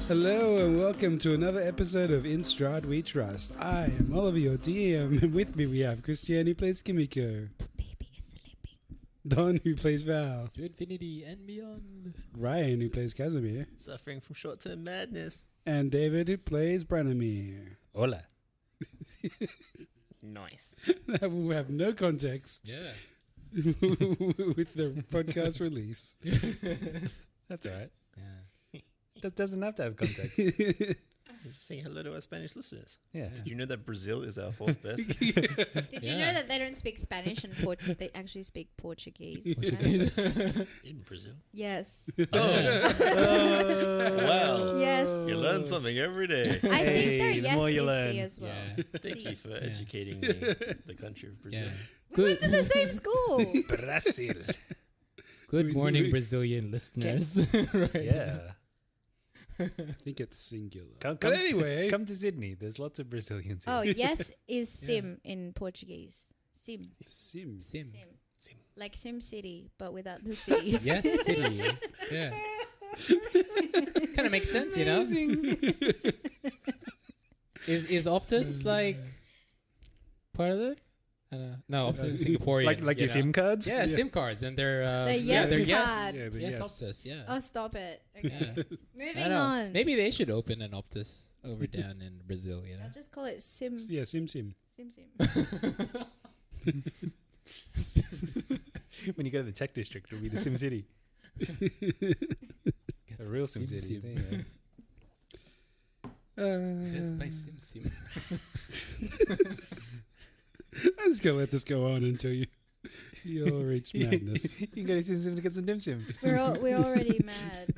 Hello and welcome to another episode of In Strahd We Trust. I am Oliver, your DM, and with me we have Christianne, who plays Kimiko. The baby is sleeping. Don, who plays Val. To infinity and beyond. Ryan, who plays Kazimir. Suffering from short-term madness. And David, who plays Branimir. Hola. Nice. That will have no context Yeah. with the podcast release. That's all right. Yeah. That doesn't have to have context. Just saying hello to our Spanish listeners. Yeah. Did you know that Brazil is our fourth best? Did you know that they don't speak Spanish and they actually speak Portuguese? In Brazil? Yes. Wow. Yes. You learn something every day. I think their the yes more you is learn. C as well. Yeah. Thank you for educating me, the country of Brazil. Yeah. We went to the same school. Brazil. Good morning, Brazilian listeners. Right. Yeah. I think it's singular. Come, but anyway. Come to Sydney. There's lots of Brazilians here. Oh, yes is sim in Portuguese. Sim. Sim. Sim. Like Sim City, but without the C. Yes, city. Yeah. Kind of makes sense, you know? Is Optus like part of it? I don't know. No, Optus is Singaporean. Like your know? SIM cards? Yeah, SIM cards. And they're... The yes they're card. yes. Yeah, the Yes, yes. Optus, yeah. Oh, stop it. Okay. Yeah. I Moving don't know. on. Maybe they should open an Optus over down in Brazil, you know? I'll just call it Sim. Yeah, Sim. Sim. When you go to the tech district, it'll be the Sim City. Get A real Sim City. Sim. There you go. By Sim. I'm just going to let this go on until you'll reach madness. You can go to Sim Sim to get some dim sim. We're already mad.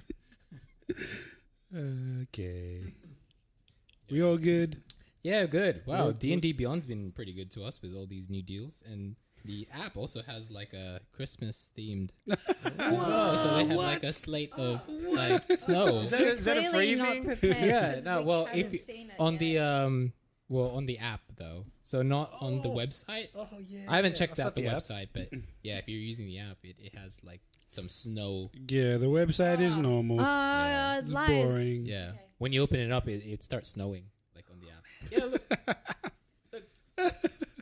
Okay. We all good? Yeah, good. Wow, Yeah, D&D Beyond's been pretty good to us with all these new deals, and the app also has like a Christmas themed as well. So they have like a slate of like snow. Is that a free Clearly not thing? prepared. Yeah, 'cause no. we Well, haven't if you, seen it on yet. the on the app though, so not on the website. Oh, yeah. I haven't checked I've out got the app. website, but yeah, if you're using the app, it has like some snow. Yeah, the website is normal. Yeah. Lies. Boring. Yeah, Okay. when you open it up, it starts snowing like on the app. Yeah, look.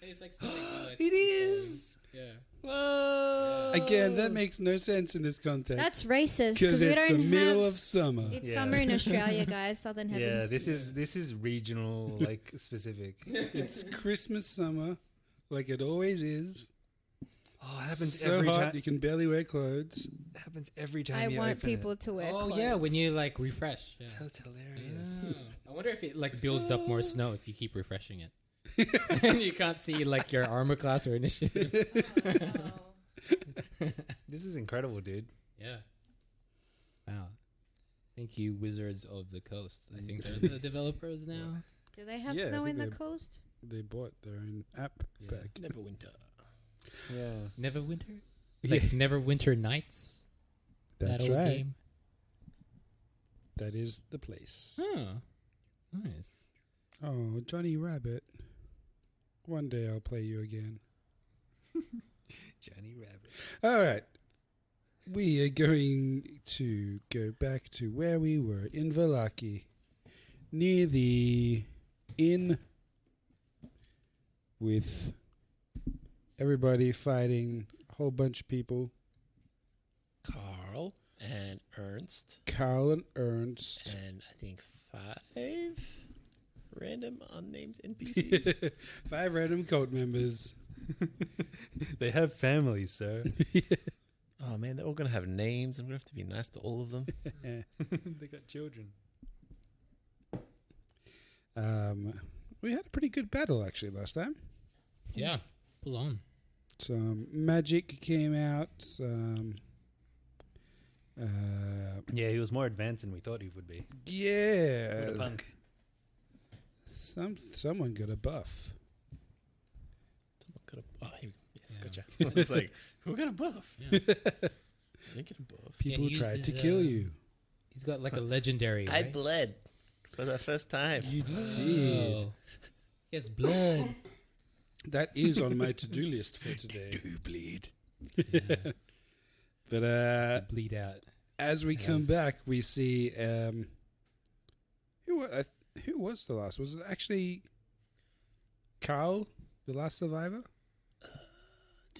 It's like snowing. Oh, It is. Yeah. Whoa. Again, that makes no sense in this context. That's racist because because we it's don't the middle have. of summer. It's Yeah. summer in Australia, guys. Southern Yeah, Heavens. this is regional, like specific. It's Christmas summer, like it always is. Oh, it happens So every hot time. you can barely wear clothes. It happens every time I you want open people it. to wear Oh clothes. yeah, when you like refresh. Yeah. That's hilarious. I wonder if it like builds up more snow if you keep refreshing it. And you can't see like your armor class or initiative. This is incredible, dude. Yeah. Wow. Thank you, Wizards of the Coast. I think they're the developers now. Do they have Yeah, I snow think in the they- coast? They bought their own app Yeah. back. Neverwinter. Yeah. Neverwinter? Like Neverwinter Nights? That's that old right. game? That is the place. Oh. Nice. Oh, Johnny Rabbit. One day I'll play you again. Johnny Rabbit. All right. We are going to go back to where we were in Valaki, near the inn with everybody fighting, a whole bunch of people. Carl and Ernst. Carl and Ernst. And I think 5 random unnamed NPCs. 5 random cult members. They have families, sir. Oh man, they're all going to have names. I'm going to have to be nice to all of them. They got children. We had a pretty good battle actually last time. Yeah. Full on. Some magic came out. Some, Yeah, he was more advanced than we thought he would be. yeah, What a punk. someone got a buff. Someone got a... Oh, yes, Yeah. gotcha. I was just like, who got a buff? Yeah. I get a buff. People he tried to uses, kill you. He's got like a legendary, I right? bled for the first time. You did. Oh. He has blood. That is on my to-do list for today. Do bleed. Yeah. But Just to bleed out. as we come Yes. back, we see Who was the last? Was it actually Carl, the last survivor?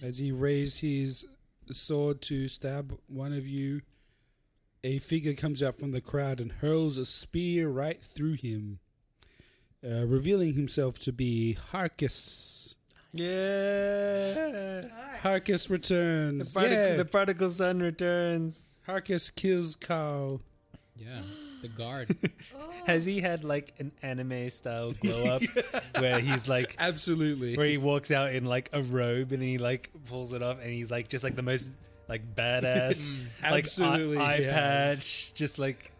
As he raised his sword to stab one of you, a figure comes out from the crowd and hurls a spear right through him, revealing himself to be Harkis. Yeah. Harkis returns. The prodigal son returns. Harkis kills Carl. Yeah, the guard. Has he had like an anime style glow up where he's like Absolutely. where he walks out in like a robe and then he like pulls it off and he's like just like the most like badass like Absolutely, eye yes. patch, just like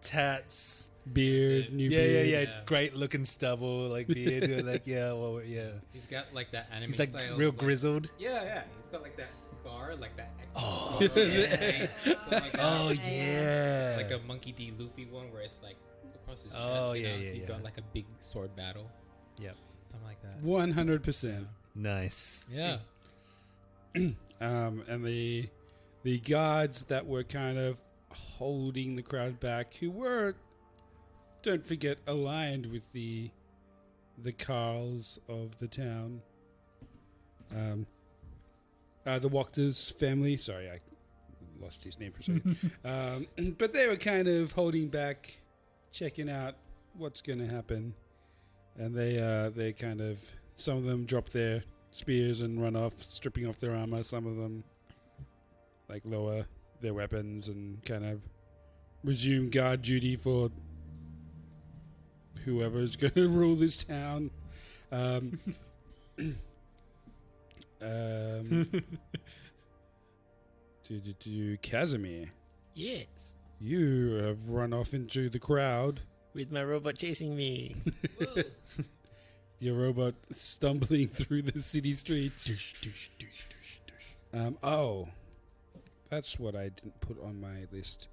tats. Beard, new Yeah, beard. yeah. Great looking stubble, like beard. Like, yeah, well, yeah. He's got like that anime He's like style. real like, grizzled. Yeah. He's got like that scar, like that. Oh, scar on his face, something like that. Oh, yeah. Like a Monkey D. Luffy one where it's like across his chest. Oh, you yeah, know? yeah, He yeah. got like a big sword battle. Yep. Something like that. 100%. Nice. Yeah. And the guards that were kind of holding the crowd back, who were, don't forget, aligned with the Carls of the town. The Wachters family. Sorry, I lost his name for a second. But they were kind of holding back, checking out what's going to happen. And they kind of, some of them drop their spears and run off, stripping off their armor. Some of them like lower their weapons and kind of resume guard duty for whoever's going to rule this town. Kazimir, Yes. you have run off into the crowd. With my robot chasing me. Your robot stumbling through the city streets. Oh, that's what I didn't put on my list.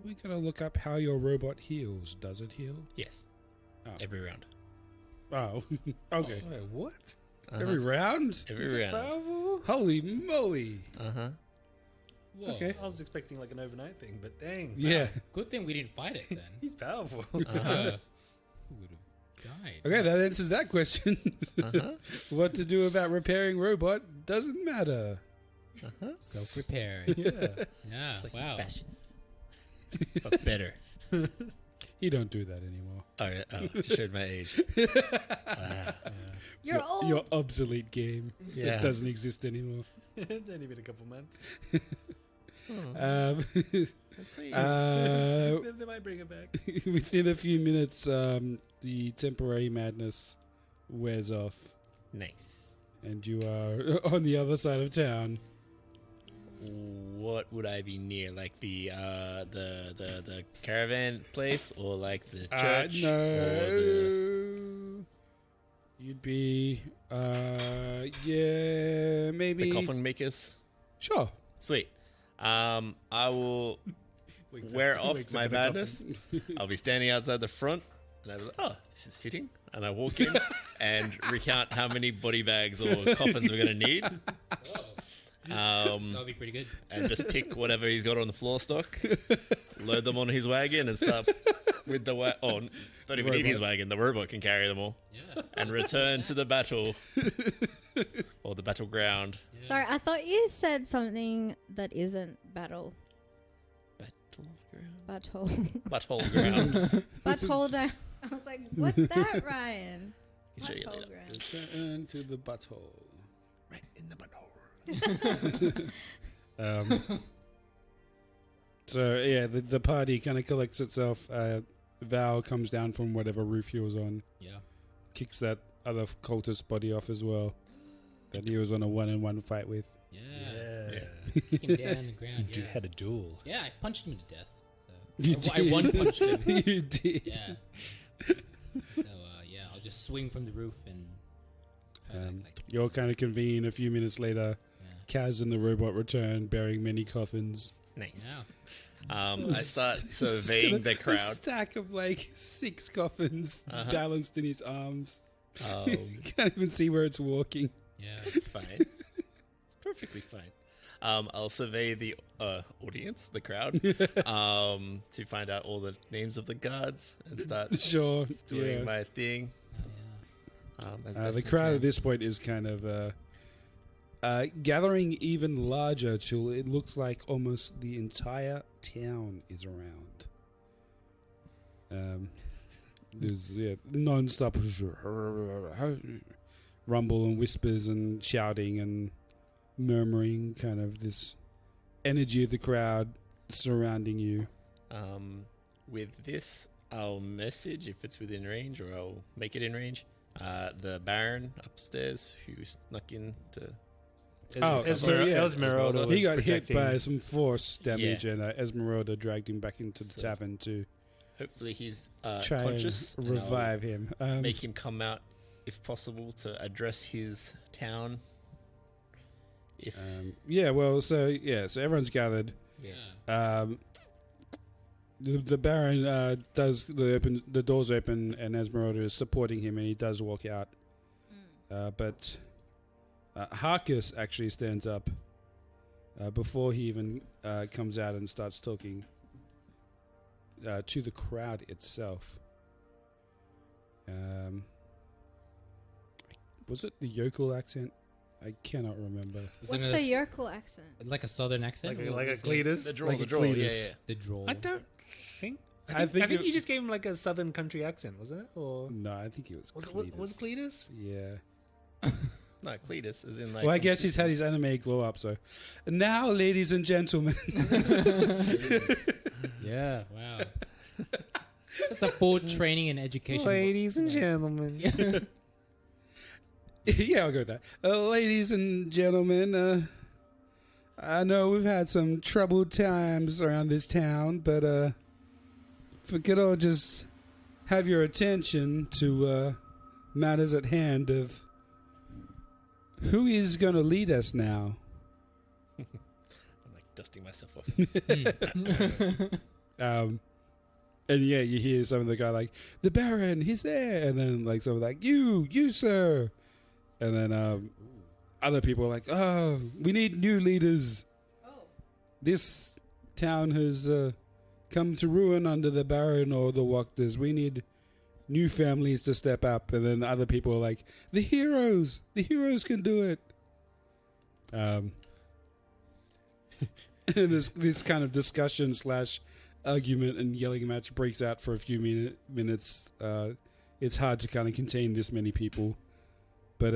We gotta look up how your robot heals. Does it heal? Yes. Oh. Every round. Oh, okay. Wait, what? Every round? Every round. Powerful? Holy moly! Uh-huh. Whoa. Okay. I was expecting like an overnight thing, but dang. Yeah. Good thing we didn't fight it then. He's powerful. Who would have died? Okay, that answers that question. Uh-huh. What to do about repairing robot doesn't matter. Uh-huh. Self-repair. Yeah. Yeah. It's like Wow. Bastion. But better. You don't do that anymore. Oh, yeah. Oh, just showed my age. Wow. You're old. Your obsolete game. Yeah. It doesn't exist anymore. It's only been a couple months. They might bring it back. Within a few minutes, the temporary madness wears off, Nice. and you are on the other side of town. What would I be near? Like the caravan place, or like the church? No. Or the You'd be, yeah, maybe. coffin makers? Sure. Sweet. I will wear off my madness. I'll be standing outside the front, and I'll be like, oh, this is fitting. And I walk in and recount how many body bags or coffins we're going to need. That would be pretty good. And just pick whatever he's got on the floor stock, load them on his wagon, and start with the don't even need his wagon. The robot can carry them all. Yeah. And return to the battle or the battleground. Sorry, I thought you said something that isn't battle. Battleground. Butthole. Butthole ground. Butthole down. I was like, what's that, Ryan? Can show you Butthole later. ground. Return to the butthole. Right in the butthole. So yeah, the party kind of collects itself. Val comes down from whatever roof he was on, Yeah. kicks that other cultist body off as well, that he was on a 1-on-1 fight with. Yeah. Yeah. Kick him down on the ground. You Yeah. had a duel. Yeah, I punched him to death. You So I did. one punched him. You did. Yeah. So yeah, I'll just swing from the roof and. You'll kind of convene a few minutes later. Yeah. Kaz and the robot return, bearing many coffins. Nice. Yeah. I start It's just surveying got the A crowd. stack of like 6 coffins balanced in his arms. Um, Can't even see where it's walking. Yeah. It's fine. It's perfectly fine. I'll survey the audience, the crowd, to find out all the names of the guards and start doing my thing. The crowd at this point is kind of gathering even larger till it looks like almost the entire town is around. There's non-stop rumble and whispers and shouting and murmuring, kind of this energy of the crowd surrounding you. With this, I'll message if it's within range, or I'll make it in range. The Baron upstairs who snuck in to... Esmeralda he got hit by some force damage, and Esmeralda dragged him back into the tavern to hopefully he's try conscious, and revive him. Make him come out if possible to address his town. If so everyone's gathered. The Baron does the doors open, and Esmeralda is supporting him, and he does walk out. But Harkus actually stands up before he even comes out and starts talking to the crowd itself. Was it the yokel accent? I cannot remember. What's the yokel accent? Like a southern accent? Like a Cletus? The drawl, like the drawl. Yeah. The drawl. I don't think... I think you just gave him like a southern country accent, wasn't it? Or No, I think it was Cletus. was Cletus? Yeah. No, Cletus is in like... Well, I guess he's had his anime glow up, so... And now, ladies and gentlemen... Yeah, wow. That's a full training and education. Ladies and gentlemen. Yeah, I'll go with that. Ladies and gentlemen, I know we've had some troubled times around this town, but if we could all just have your attention to matters at hand of who is going to lead us now. I'm like dusting myself off. And yeah, you hear some of the guy like, the Baron, he's there. And then like someone like, you sir. And then other people are like, oh, we need new leaders. Oh. This town has come to ruin under the Baron or the Wachters. We need new families to step up. And then other people are like, the heroes can do it. And this kind of discussion / argument and yelling match breaks out for a few minutes. It's hard to kind of contain this many people. But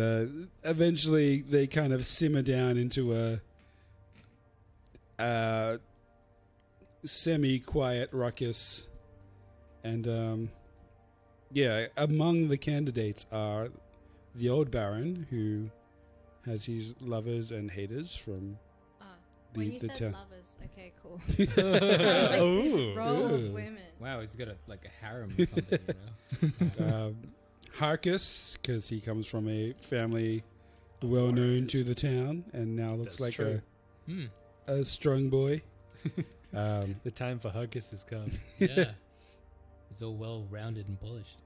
eventually they kind of simmer down into a semi-quiet ruckus. And among the candidates are the old Baron, who has his lovers and haters from when you said town. lovers, okay, cool. This row of women. Wow, he's got a harem or something, you know? Harkus, because he comes from a family well known to the town and now looks like a strong boy. The time for Harkus has come. Yeah. He's all well rounded and polished.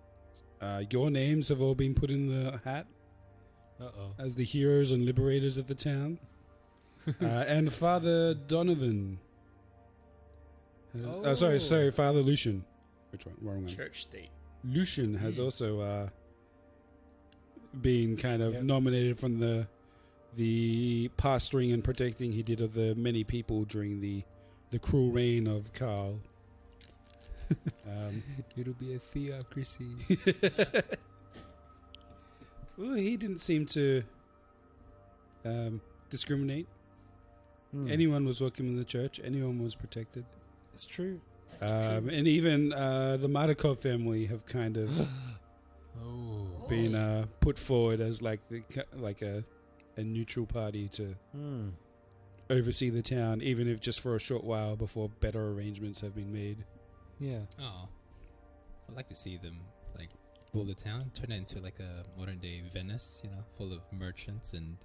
Your names have all been put in the hat as the heroes and liberators of the town. And Father Donovan. Sorry, Father Lucian. Which one? Wrong one. Church state. Lucian has also been kind of nominated from the pastoring and protecting he did of the many people during the cruel reign of Karl. It'll be a theocracy. Well, he didn't seem to discriminate. Anyone was welcome in the church. Anyone was protected. It's true. And even the Marikov family have kind of been put forward as like a neutral party to oversee the town, even if just for a short while before better arrangements have been made. Yeah. Oh, I'd like to see them rule the town, turn it into like a modern day Venice, full of merchants and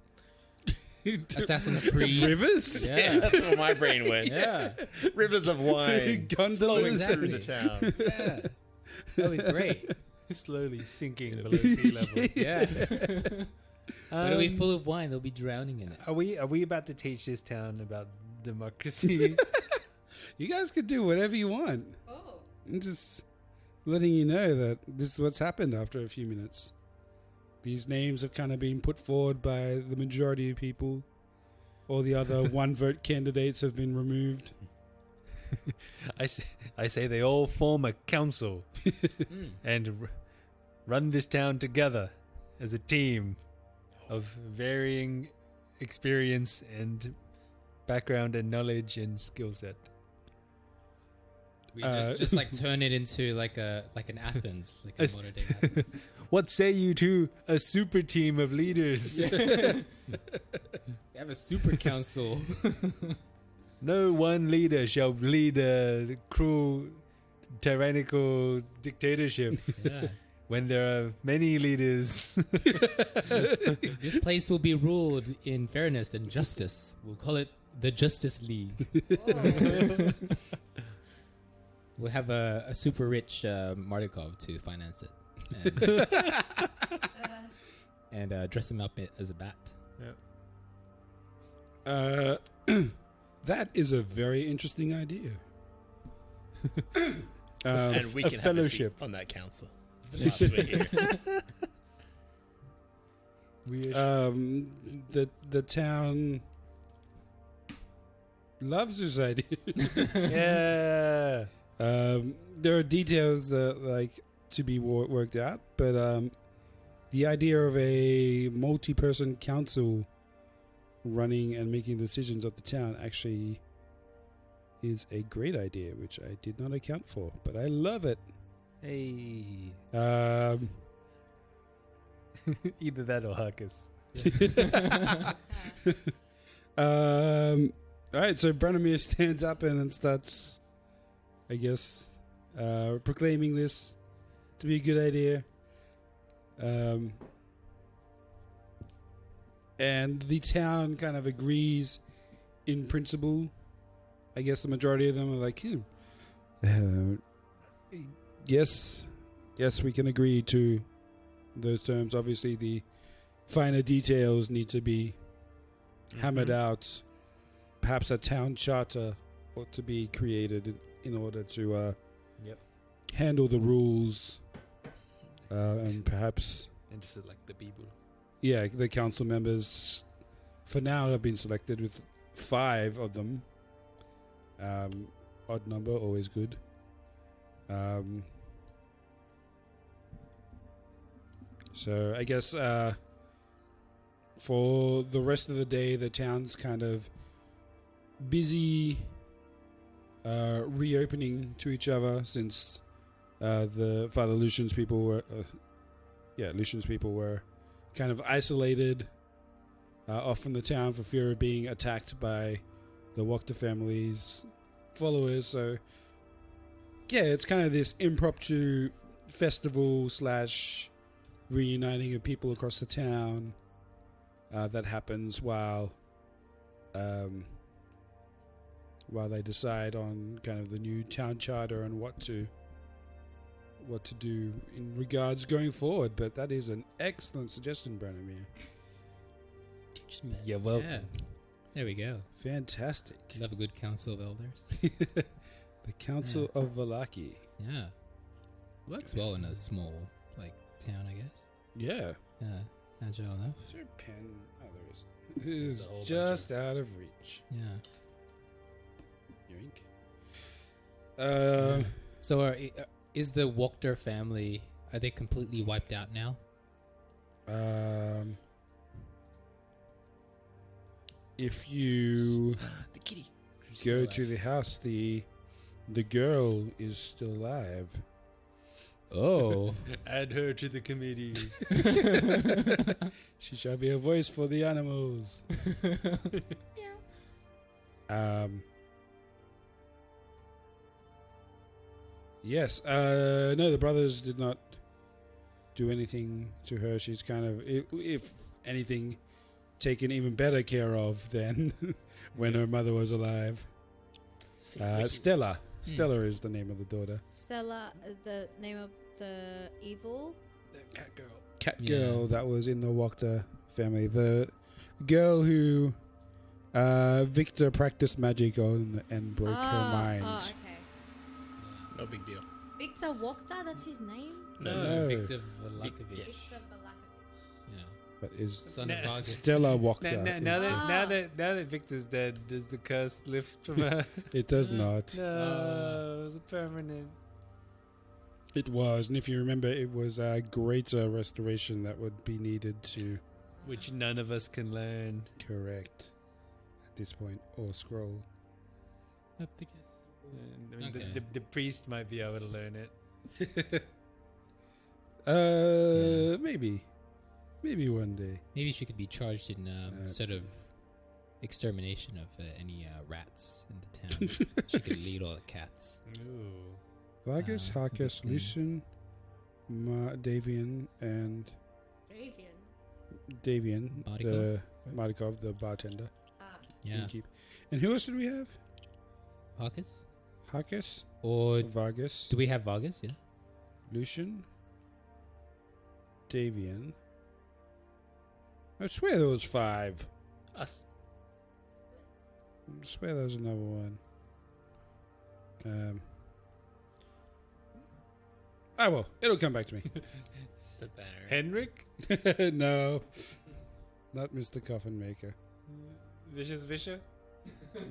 Assassin's Creed. Rivers? Yeah. That's where my brain went. Yeah. Rivers of wine Gondolas. flowing through the town. Yeah. That'd be great. Slowly sinking below sea level. Yeah. But it'll be full of wine. They'll be drowning in it. Are we about to teach this town about democracy? You guys could do whatever you want. Oh. I'm just letting you know that this is what's happened after a few minutes. These names have kind of been put forward by the majority of people. All the other one-vote candidates have been removed. I say they all form a council and run this town together as a team of varying experience and background and knowledge and skill set. We just like turn it into like an Athens, like a modern day Athens. What say you to a super team of leaders? We have a super council. No one leader shall lead a cruel, tyrannical dictatorship. Yeah. When there are many leaders. This place will be ruled in fairness and justice. We'll call it the Justice League. We'll have a super rich Mardukov to finance it. And dress him up as a bat. That is a very interesting idea. And we can have a seat on that council. Whilst we're here. The town loves this idea. Yeah. There are details that to be worked out, but the idea of a multi-person council running and making decisions of the town actually is a great idea, which I did not account for, but I love it. Hey. Either that or Harkus. All right, so Branimir stands up and starts, I guess, proclaiming this to be a good idea. And the town kind of agrees in principle. I guess the majority of them are like, yes, we can agree to those terms. Obviously, the finer details need to be hammered out. Perhaps a town charter ought to be created in order to handle the rules, and perhaps and select the people. Yeah, the council members for now have been selected with 5 of them. Odd number, always good. So I guess for the rest of the day, the town's kind of busy reopening to each other since the Father Lucian's people were kind of isolated off from the town for fear of being attacked by the Wachter family's followers. So yeah, it's kind of this impromptu festival / reuniting of people across the town that happens while they decide on kind of the new town charter and what to do in regards going forward. But that is an excellent suggestion, Branimir. Yeah, well, yeah. There we go. Fantastic. Love a good council of elders. The Council of Vallaki. Yeah. Works well in a small town, I guess. Yeah. Yeah. Agile enough. Is there a pen? Oh, there is. It is just out of reach. Yeah. Yoink. So is the Wachter family, are they completely wiped out now? If you the kitty go to the house, the girl is still alive. Oh. Add her to the committee. She shall be a voice for the animals. Yes. No, the brothers did not do anything to her. She's kind of, if anything, taken even better care of than when her mother was alive. Stella. Stella is the name of the daughter. Stella, the name of the evil? The cat girl. Cat girl that was in the Wachter family. The girl who Victor practiced magic on and broke her mind. Oh, okay. No big deal. Victor Wachter, that's his name? No. Victor Vlakovic. Victor Valakovic. Yeah. But is Son of Vargas. Stella Wachter. Now that Victor's dead, does the curse lift from her? It does not. No, it was a permanent. It was, and if you remember, it was a greater restoration that would be needed to Which none of us can learn. correct at this point, or scroll. I mean, Okay. the priest might be able to learn it. Maybe one day. Maybe she could be charged in sort of extermination of any rats in the town. She could lead all the cats. Ooh. Vargas, Harkes, mm. Lucien, Davian, and Davian, the Marikov, the bartender. Yeah. Keep. And who else did we have? Vargas? Harkes, Or Vargas, do we have Vargas? Yeah. Lucien, Davian. I swear there was 5. Us. I swear there was another one. Well, it'll come back to me. The banner. Henrik? No, not Mr. Coffin Maker. Vicious Visher?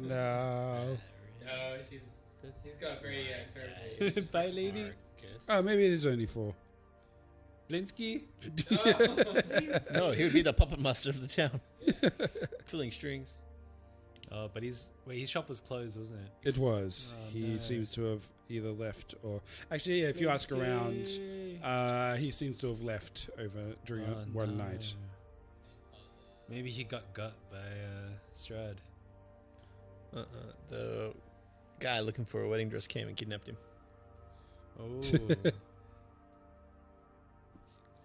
No. No, she's got very terrible. Bye, lady. Oh, maybe it is only 4. Blinsky? No, he would be the puppet master of the town. Pulling strings. Oh, but his shop was closed, wasn't it? It was. Oh, He no. seems to have either left or... Actually, yeah, if you ask around, he seems to have left during one night. Maybe he got by Strahd. The guy looking for a wedding dress came and kidnapped him. Oh.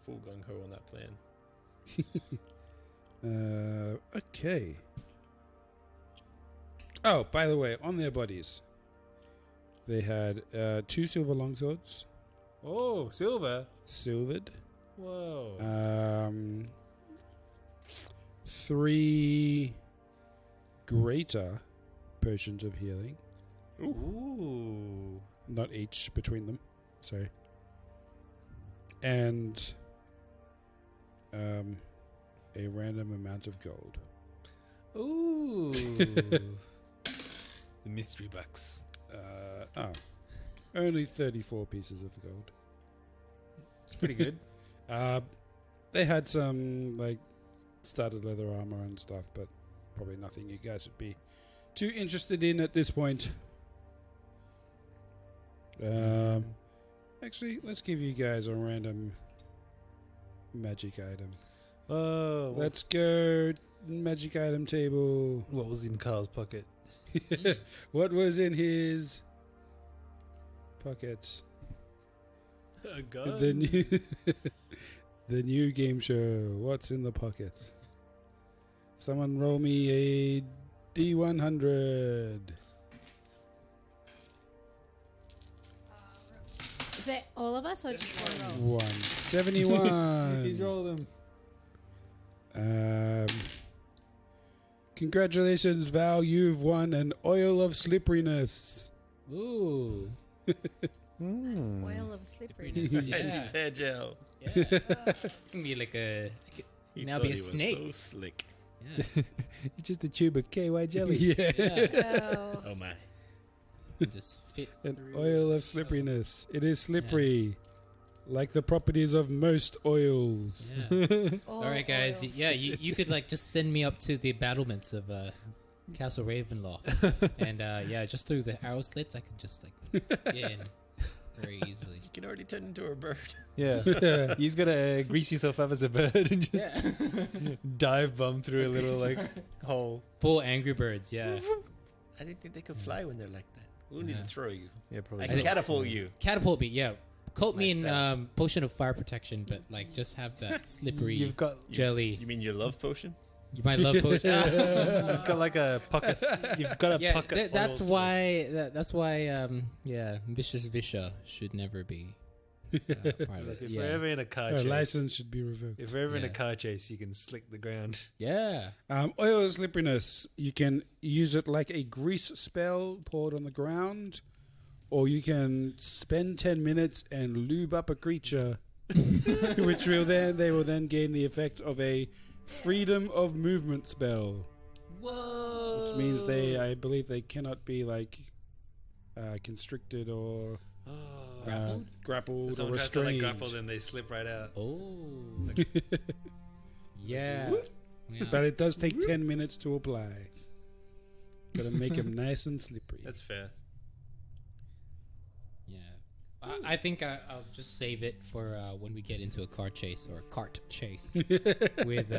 Full gung-ho on that plan. Okay. Oh, by the way, on their bodies, they had 2 silver longswords, Oh, silver. silvered, Whoa. 3 greater potions of healing, Ooh. not each between them, sorry, and a random amount of gold. Ooh. The mystery box. Only 34 pieces of gold. It's pretty good. They had some like started leather armor and stuff, but probably nothing you guys would be too interested in at this point. Actually, let's give you guys a random magic item. Oh. Let's go magic item table. What was in Carl's pocket? What was in his pockets? A gun. The new game show. What's in the pocket? Someone roll me a D100. Is it all of us or just one roll? 171. Please roll them. Congratulations, Val. You've won an oil of slipperiness. Ooh. Oil of slipperiness. Yeah. And his hair gel. Yeah. Can be like a. He Now thought be a he was snake. so slick. Yeah. It's just a tube of KY jelly. Yeah. Oh. Oh my. Can just fit. An oil of slipperiness. It is slippery, like the properties of most oils. Yeah. All All right, guys. oils. Yeah, you could like just send me up to the battlements of Castle Ravenloft, and just through the arrow slits, I could just like get in very easily. You can already turn into a bird. Yeah. You just gotta grease yourself up as a bird and just dive bomb through a little like hole. Full Angry Birds. Yeah. I didn't think they could fly when they're like that. We'll need Yeah. to throw you. Yeah, I probably. can catapult you. Catapult me. Yeah. Coat me My spell. in potion of fire protection, but like just have that slippery You've got jelly. You mean your love potion? You might love potion. you've got like a pocket. You've got a Yeah, pocket. that's oil why. That's why. Vicious Visha should never be Like if we're ever in a car chase, license should be revoked. if we're ever in a car chase, you can slick the ground. Yeah. Oil slipperiness. You can use it like a grease spell poured on the ground, or you can spend 10 minutes and lube up a creature, which will then gain the effect of a freedom of movement spell. Whoa! Which means I believe they cannot be like constricted or grappled If someone or tries to like restrained. grapple, then they slip right out. Oh. Yeah. But it does take 10 minutes to apply. Gotta make them nice and slippery. That's fair. Yeah. I think I'll just save it for when we get into a car chase or a cart chase with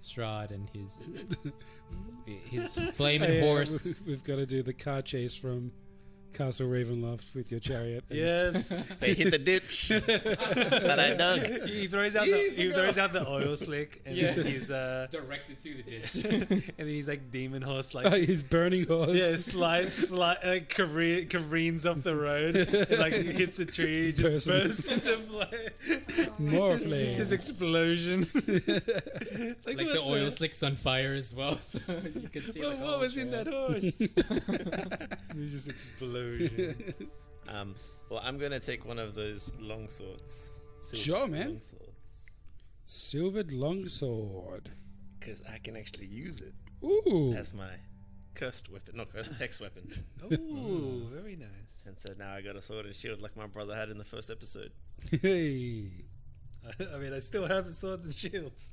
Strahd and his flaming horse. We've got to do the car chase from Castle Ravenloft with your chariot. Yes. They hit the ditch that I dug. He throws out the oil slick and he's Directed to the ditch. and then he's like demon horse like His burning horse. yeah, slide careens off the road, and, like hits a tree, just bursts into flame. More flame. His explosion. Like the oil slick's on fire as well, so you can see. Well, like, what was in that horse? He just exploded. Well, I'm gonna take one of those long swords. Sure, man. Long swords. Silvered longsword. Because I can actually use it Ooh. as my cursed weapon, not cursed, hex weapon. Ooh, very nice. And so now I got a sword and shield like my brother had in the first episode. Hey. I mean, I still have swords and shields.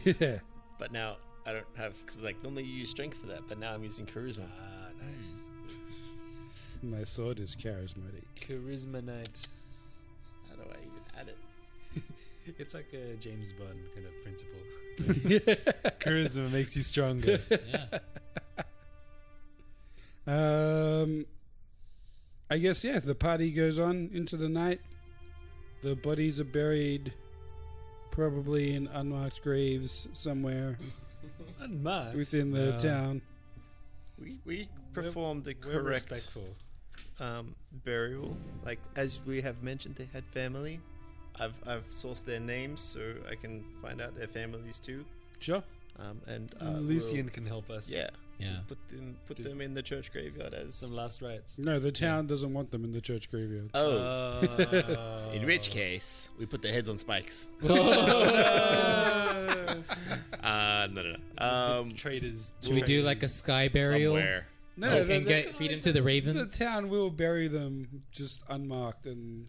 Yeah. But now I don't have, because like normally you use strength for that, but now I'm using charisma. Ah, nice. My sword is charismatic. Charisma night. How do I even add it? It's like a James Bond kind of principle. Charisma makes you stronger. Yeah. I guess, yeah, the party goes on into the night. The bodies are buried probably in unmarked graves somewhere Unmarked. within the town. We performed the We're correct respectful. burial. Like as we have mentioned, they had family. I've sourced their names so I can find out their families too. Sure. And Lucian can help us. yeah, Yeah. put them in the church graveyard as Some last rites. No, the town doesn't want them in the church graveyard. Oh, in which case we put their heads on spikes. No. Traitors. Should we do like a sky burial? Somewhere. No, And feed them to the ravens? The town will bury them just unmarked and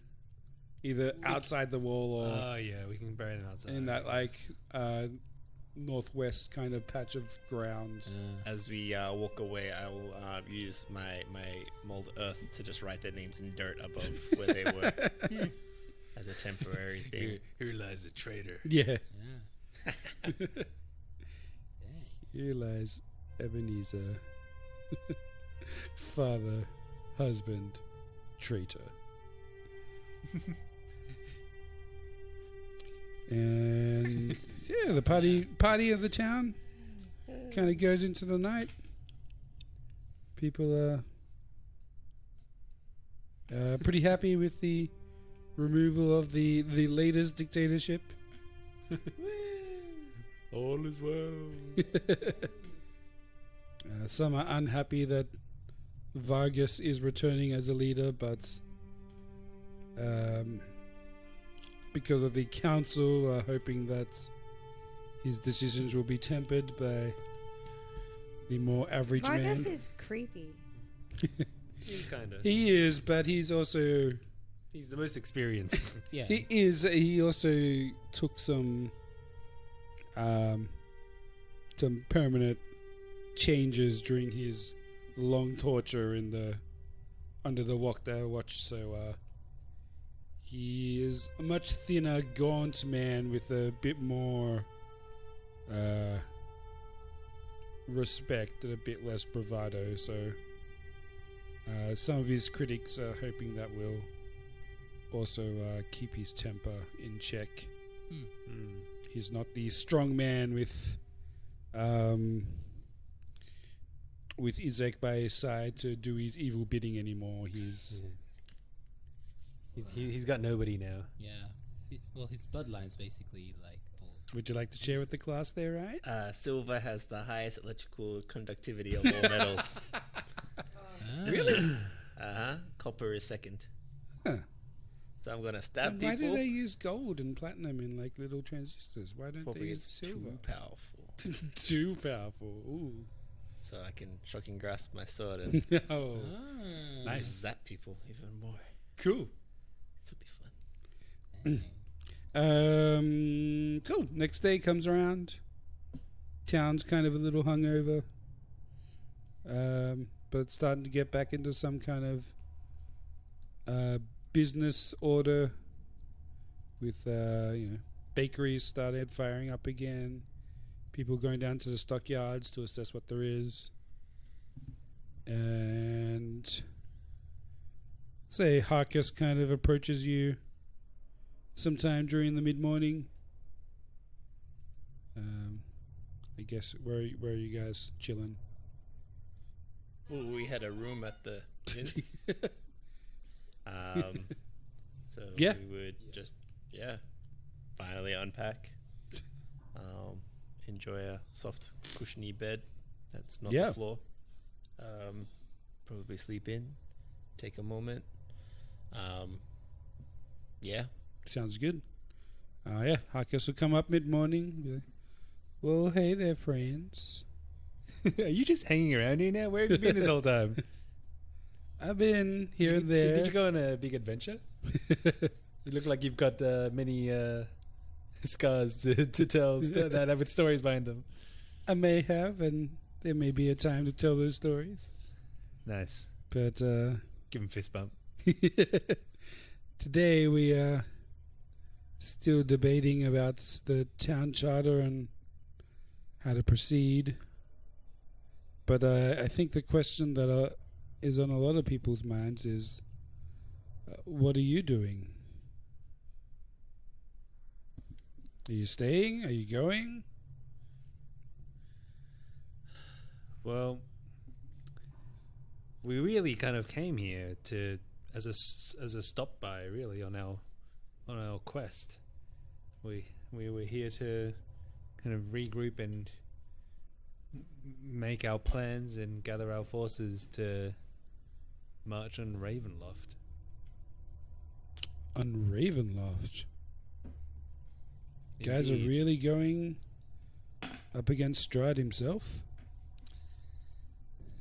either outside the wall or Oh yeah, we can bury them outside. in that like northwest kind of patch of ground. As we walk away, I'll use my mold earth to just write their names in dirt above where they were as a temporary thing. Here lies a traitor. Yeah. Yeah. Here lies Ebenezer, father, husband, traitor. And yeah, the party of the town kind of goes into the night. People are pretty happy with the removal of the leader's dictatorship. All is well. Some are unhappy that Vargas is returning as a leader, but because of the council, are hoping that his decisions will be tempered by the more average Vargas man. is creepy. He's kind of. He is, but he's also He's the most experienced. Yeah. he is. He also took some permanent changes during his long torture in the under the Wakda Watch. So he is a much thinner, gaunt man with a bit more respect and a bit less bravado. So some of his critics are hoping that will also keep his temper in check. He's not the strong man with Izek by his side to do his evil bidding anymore. He's He's got nobody now. Yeah. Well, his bloodline's basically like old. Would you like to share with the class there, right? Silver has the highest electrical conductivity of all metals. Really? Copper is second. Huh. So I'm gonna stab Then why people. do they use gold and platinum in like little transistors? Why don't Probably they use it's silver? too powerful. Too powerful. Ooh. So I can shocking grasp my sword and Oh, nice. zap people even more. Cool. This will be fun. Dang. Cool. Next day comes around. Town's kind of a little hungover. But it's starting to get back into some kind of business order with, bakeries started firing up again. People going down to the stockyards to assess what there is. And say Harkus kind of approaches you sometime during the mid-morning. I guess where are you guys chilling? Well, we had a room at the inn. So Yeah. we would just finally unpack. Enjoy a soft cushiony bed that's not the floor. Probably sleep in. Take a moment. Sounds good. Harkus will come up mid-morning. Be like, well, hey there, friends. Are you just hanging around here now? Where have you been this whole time? I've been here and there. Did you go on a big adventure? You look like you've got many scars to tell that have with stories behind them. I may have, and there may be a time to tell those stories. Nice. But Give him a fist bump. today we are still debating about the town charter and how to proceed. But I think the question that is on a lot of people's minds is, what are you doing? Are you staying? Are you going? Well, we really kind of came here as a stop by, really, on our quest. We were here to kind of regroup and make our plans and gather our forces to march on Ravenloft. On Ravenloft? Guys are Indeed. really going up against Strahd himself?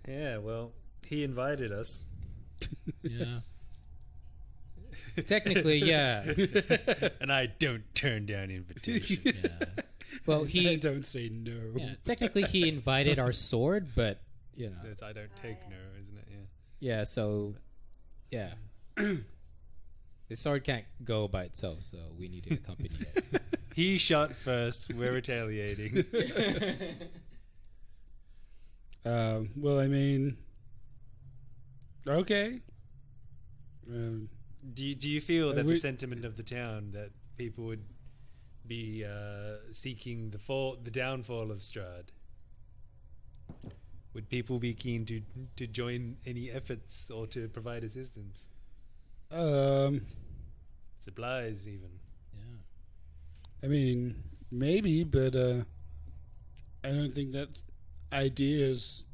Yeah, well, he invited us. Yeah. Technically, yeah. And I don't turn down invitations. Yeah. Well, I don't say no. yeah, technically he invited our sword, but you know. That's I don't take no, isn't it? Yeah. Yeah, so yeah. The sword can't go by itself, so we need to accompany it. He shot first. We're retaliating. Well, I mean, okay. Do you feel that we- the sentiment of the town that people would be seeking the downfall of Strahd? Would people be keen to join any efforts or to provide assistance? Supplies, even. Yeah. I mean, maybe, but I don't think that idea has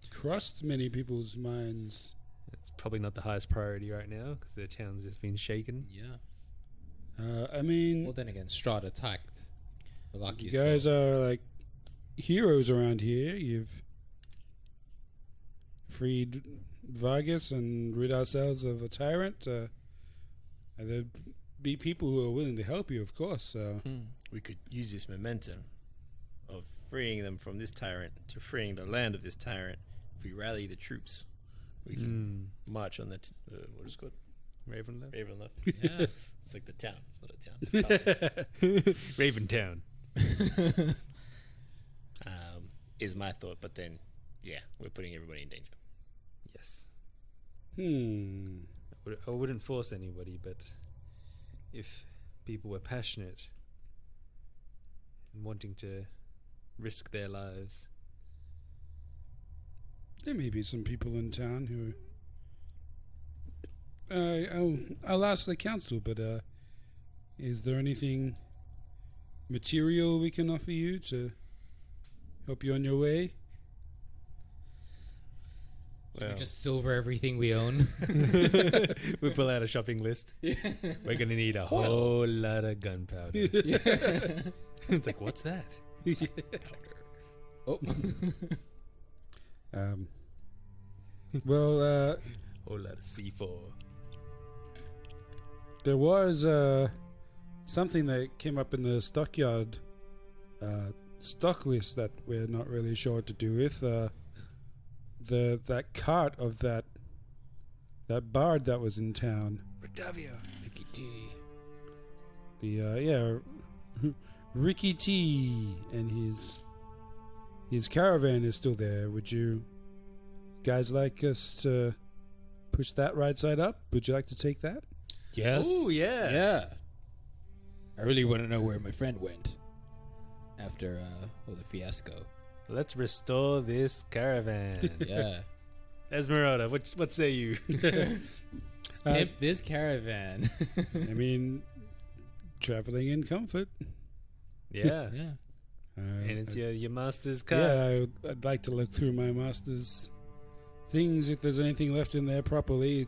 crossed many people's minds. It's probably not the highest priority right now because their town's just been shaken. Yeah. I mean, Well, then again, Strahd attacked Valaki you as well. guys are like heroes around here. You've freed Vargas and rid ourselves of a tyrant. And there'd be people who are willing to help you, of course. We could use this momentum of freeing them from this tyrant to freeing the land of this tyrant. If we rally the troops, we can march on the what is it called? Ravenloft? Ravenloft. Yeah. It's like the town. It's not a town. It's a castle. Raventown. Is my thought, but then, yeah, we're putting everybody in danger. Yes. Hmm. I wouldn't force anybody, but if people were passionate and wanting to risk their lives, There may be some people in town who I'll ask the council, but is there anything material we can offer you to help you on your way? Well, just silver everything we own. We pull out a shopping list. We're gonna need a whole lot of gunpowder. It's like, what's that? Powder. Oh. Well, Whole lot of C4. there was something that came up in the stockyard stock list that we're not really sure what to do with. That cart of that bard that was in town. Rictavia. Ricky T. Ricky T and his caravan is still there. Would you guys like us to push that right side up? Would you like to take that? Yes. Oh, yeah. Yeah. I really want to know where my friend went after the fiasco. Let's restore this caravan. Yeah. Esmeralda, what say you? Pimp this caravan. I mean, traveling in comfort. Yeah. Yeah. And it's your master's car. Yeah, I'd like to look through my master's things if there's anything left in there properly.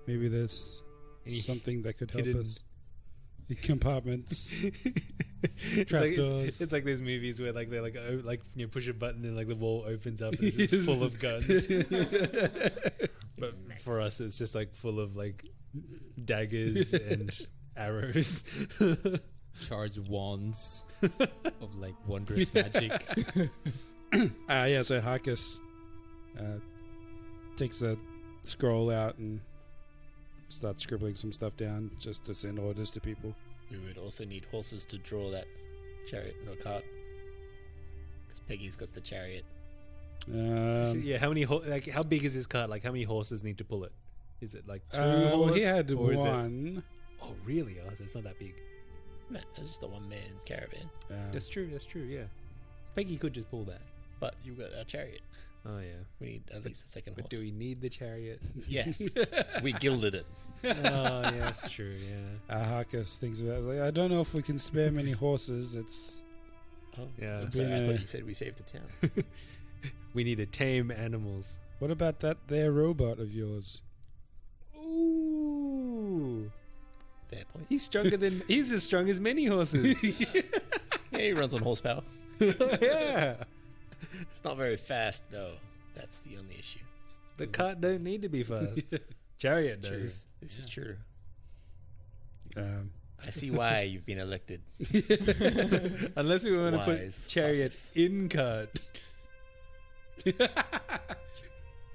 Maybe there's something that could help hidden us. The compartments, It's trapdoors. like those movies where like they're like you push a button and like the wall opens up and it's just full of guns. But for us, it's just like full of like daggers and arrows. Charged wands of like wondrous magic. So Harkus takes a scroll out and starts scribbling some stuff down just to send orders to people. We would also need horses to draw that chariot or cart. Because Peggy's got the chariot. Yeah, how many how big is this cart? Like, how many horses need to pull it? Is it like two well, horses? he had or is it- one. Oh, really? Oh, so it's not that big. No, it's just a one-man caravan. That's true. Yeah, Peggy could just pull that. But you've got our chariot. Oh yeah. We need at least a second But horse. do we need the chariot? Yes. We gilded it. Oh yeah, that's true. Yeah. Harkus thinks about it. Like, I don't know if we can spare many horses. It's Oh, Yeah. I'm sorry, I Yeah. thought you said we saved the town. We need to tame animals. what about that there robot of yours? Ooh. Fair point. He's as strong as many horses. Yeah, he runs on horsepower. Yeah. It's not very fast, though. That's the only issue. The cart don't need to be fast. Chariot True. does. This is true. I I see why you've been elected. Unless we want to put Wise chariot Harkus. in cart.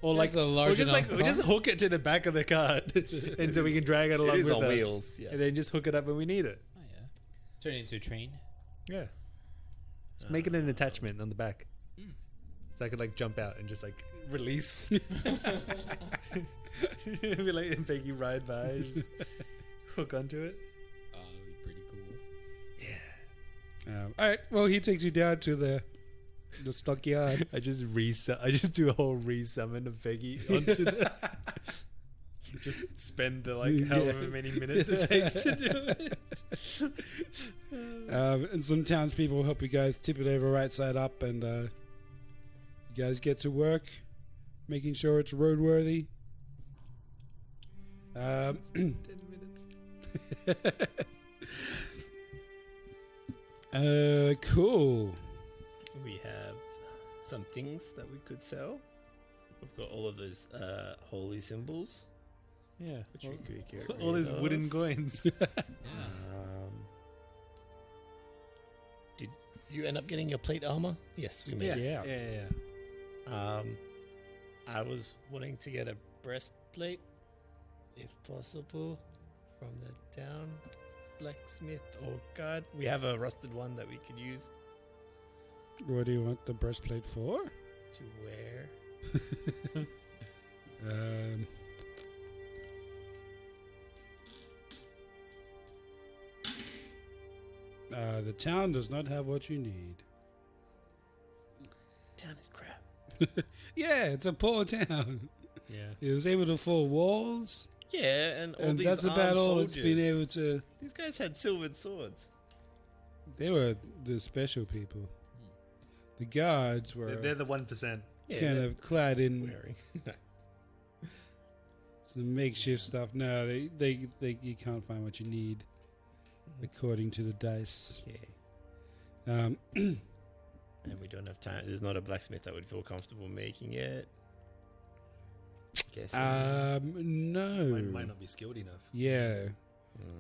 Or like, That's a large enough we just car. hook it to the back of the cart, and so we can drag it along is with on us. wheels, yes. And then just hook it up when we need it. Oh yeah. Turn it into a train. Yeah. Just make it an attachment on the back, so I could like jump out and just like release. Be like, and Peggy ride by, just hook onto it. Oh, that'd be pretty cool. all right. Well, he takes you down to the stockyard. I just do a whole resummon of Peggy onto the. Just spend the like however many minutes it takes to do it. And some townspeople help you guys tip it over right side up, and you guys get to work, making sure it's roadworthy. 10 minutes. Cool. We have some things that we could sell. We've got all of those holy symbols, Yeah. which we could get All rid these of. wooden coins. Did you end up getting your plate armor? Yes, we made it. Yeah. I was wanting to get a breastplate, if possible, from the town blacksmith or guard. We have a rusted one that we could use What do you want the breastplate for? to wear. The town does not have what you need. Town is crap. Yeah, it's a poor town. Yeah. It was able to afford walls, Yeah, and all And these that's armed about all soldiers. it's been able to. These guys had silvered swords. They were the special people. The guards were They're the 1%. Yeah, kind they're of clad in wearing. some makeshift stuff. No, they you can't find what you need according to the dice. Yeah. And we don't have time. There's not a blacksmith that would feel comfortable making it. Guess. No. Might not be skilled enough. Yeah.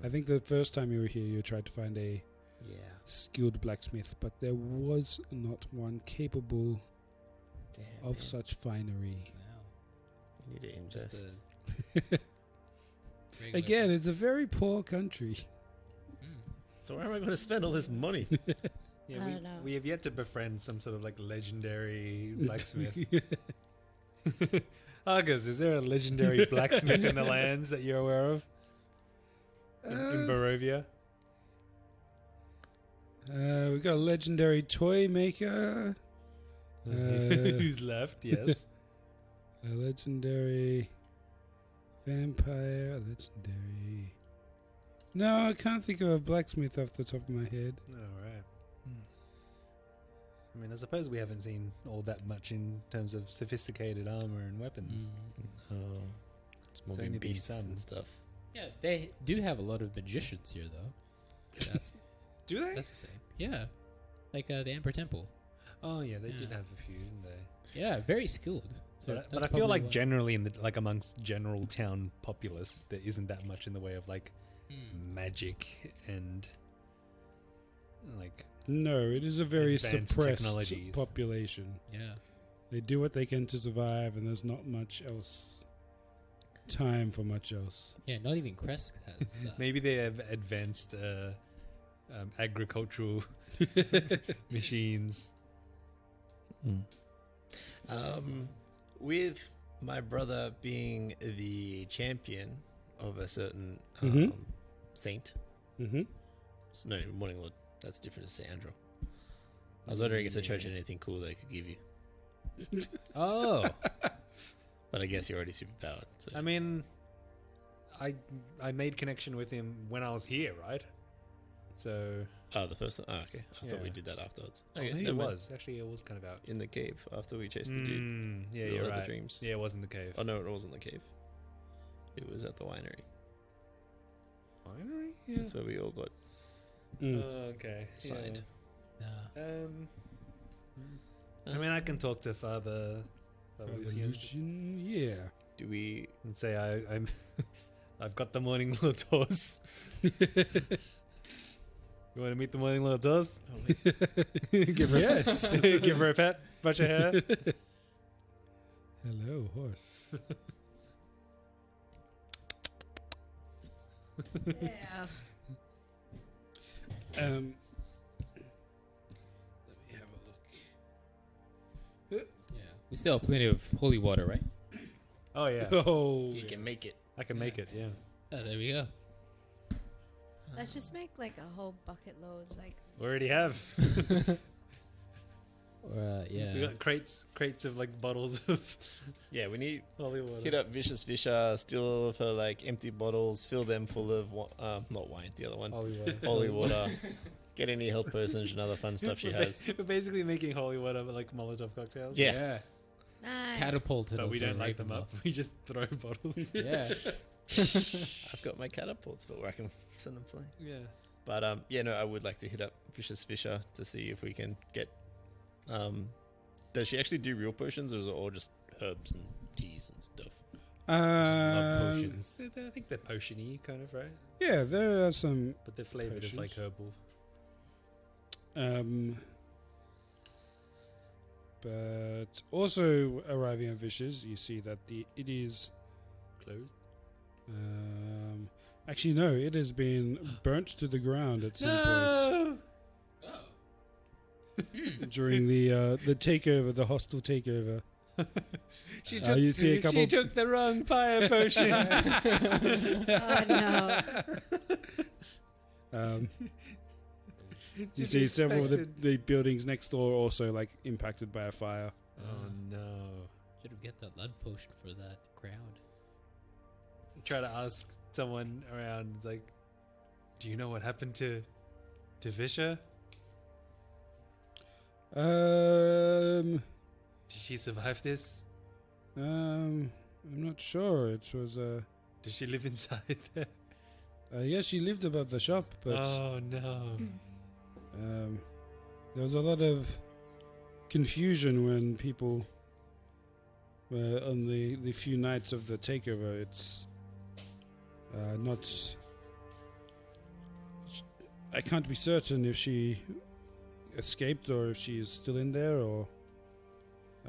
I think the first time you were here, you tried to find a Yeah. skilled blacksmith, but there was not one capable Damn. of man. such finery. Wow. We need to Just invest. a regular- Again, it's a very poor country. So where am I going to spend all this money? Yeah, I we, don't know. we have yet to befriend some sort of like legendary blacksmith. Argus, is there a legendary blacksmith in the lands that you're aware of? In Barovia? We've got a legendary toy maker. Who's left, yes. A legendary vampire. A legendary. No, I can't think of a blacksmith off the top of my head. All right. I mean, I suppose we haven't seen all that much in terms of sophisticated armor and weapons. Oh, it's more It's been only been beasts some. and stuff. Yeah, they do have a lot of magicians here, though. That's Do they? that's the same. Yeah, like the Emperor Temple. Oh, yeah, they did Yeah. have a few, didn't they? Yeah, very skilled. So But that's I feel like probably why- generally in the like amongst general town populace, there isn't that much in the way of like magic and like No, it is a very Advanced suppressed technologies. population. Yeah. They do what they can to survive, and there's not much else. Time for much else. Yeah, not even Kresk has that. maybe they have advanced agricultural machines. With my brother being the champion of a certain Mhm. saint. Mm-hmm. So, no, Morning Lord. That's different to Saint Andrew. I was wondering if the church had anything cool they could give you. Oh, But I guess you're already superpowered. So. I mean, I made connection with him when I was here, right? So Oh, the first time? Oh, okay. I thought we Yeah. did that afterwards. oh, Okay, maybe it never mind. was actually it was kind of out. In the cave after we chased the dude. Yeah, The you're Lord of the right. Dreams. Yeah, it was in the cave. Oh, no, it wasn't the cave. It was at the winery. Winery? Yeah. That's where we all got Mm. Okay. signed. Nah. I mean, I can talk to Father Lucian Evolution, yeah. Do we... and say I'm I've got the Morning Lord's horse. You want to meet the Morning Lord's horse? Give her Yes. give her a pet, brush her hair. Hello, horse. Yeah. Let me have a look. Yeah. We still have plenty of holy water, right? Oh yeah, Oh, You can make it. I can make it. Yeah. Oh, there we go. Let's just make like a whole bucket load. Like, We already have. Yeah. We got crates of like bottles of Yeah, we need... holy water. Hit up Vicious Fisher, steal all of her, like, empty bottles, fill them full of... not wine, the other one. Holy water. Holy water. Get any health potions and other fun stuff she has. We're basically making holy water, but like Molotov cocktails. Yeah. nice. Catapulted. But we over don't light them Ravenloft. up. We just throw bottles. Yeah. I've got my catapults, but where I can send them flying. Yeah. But, yeah, no, I would like to hit up Vicious Fisher to see if we can get... does she actually do real potions, or is it all just herbs and teas and stuff? Love potions. I think they're potion-y, kind of, right? yeah, there are some. But they're flavored as like herbal. But also arriving at Vicious, you see that it is Closed. actually no, it has been burnt to the ground at some point during the takeover, the hostile takeover. She you see a couple- she took the wrong fire potion. Oh no. You see several of the buildings next door also like impacted by a fire. Oh no. Should have get that lead potion for that crowd. try to ask someone around, like, do you know what happened to Visha? Did she survive this? I'm not sure. It was Does she live inside there? yeah, she lived above the shop, but Oh no. there was a lot of confusion when people were on the few nights of the takeover. It's not. I can't be certain if she escaped or if she is still in there, or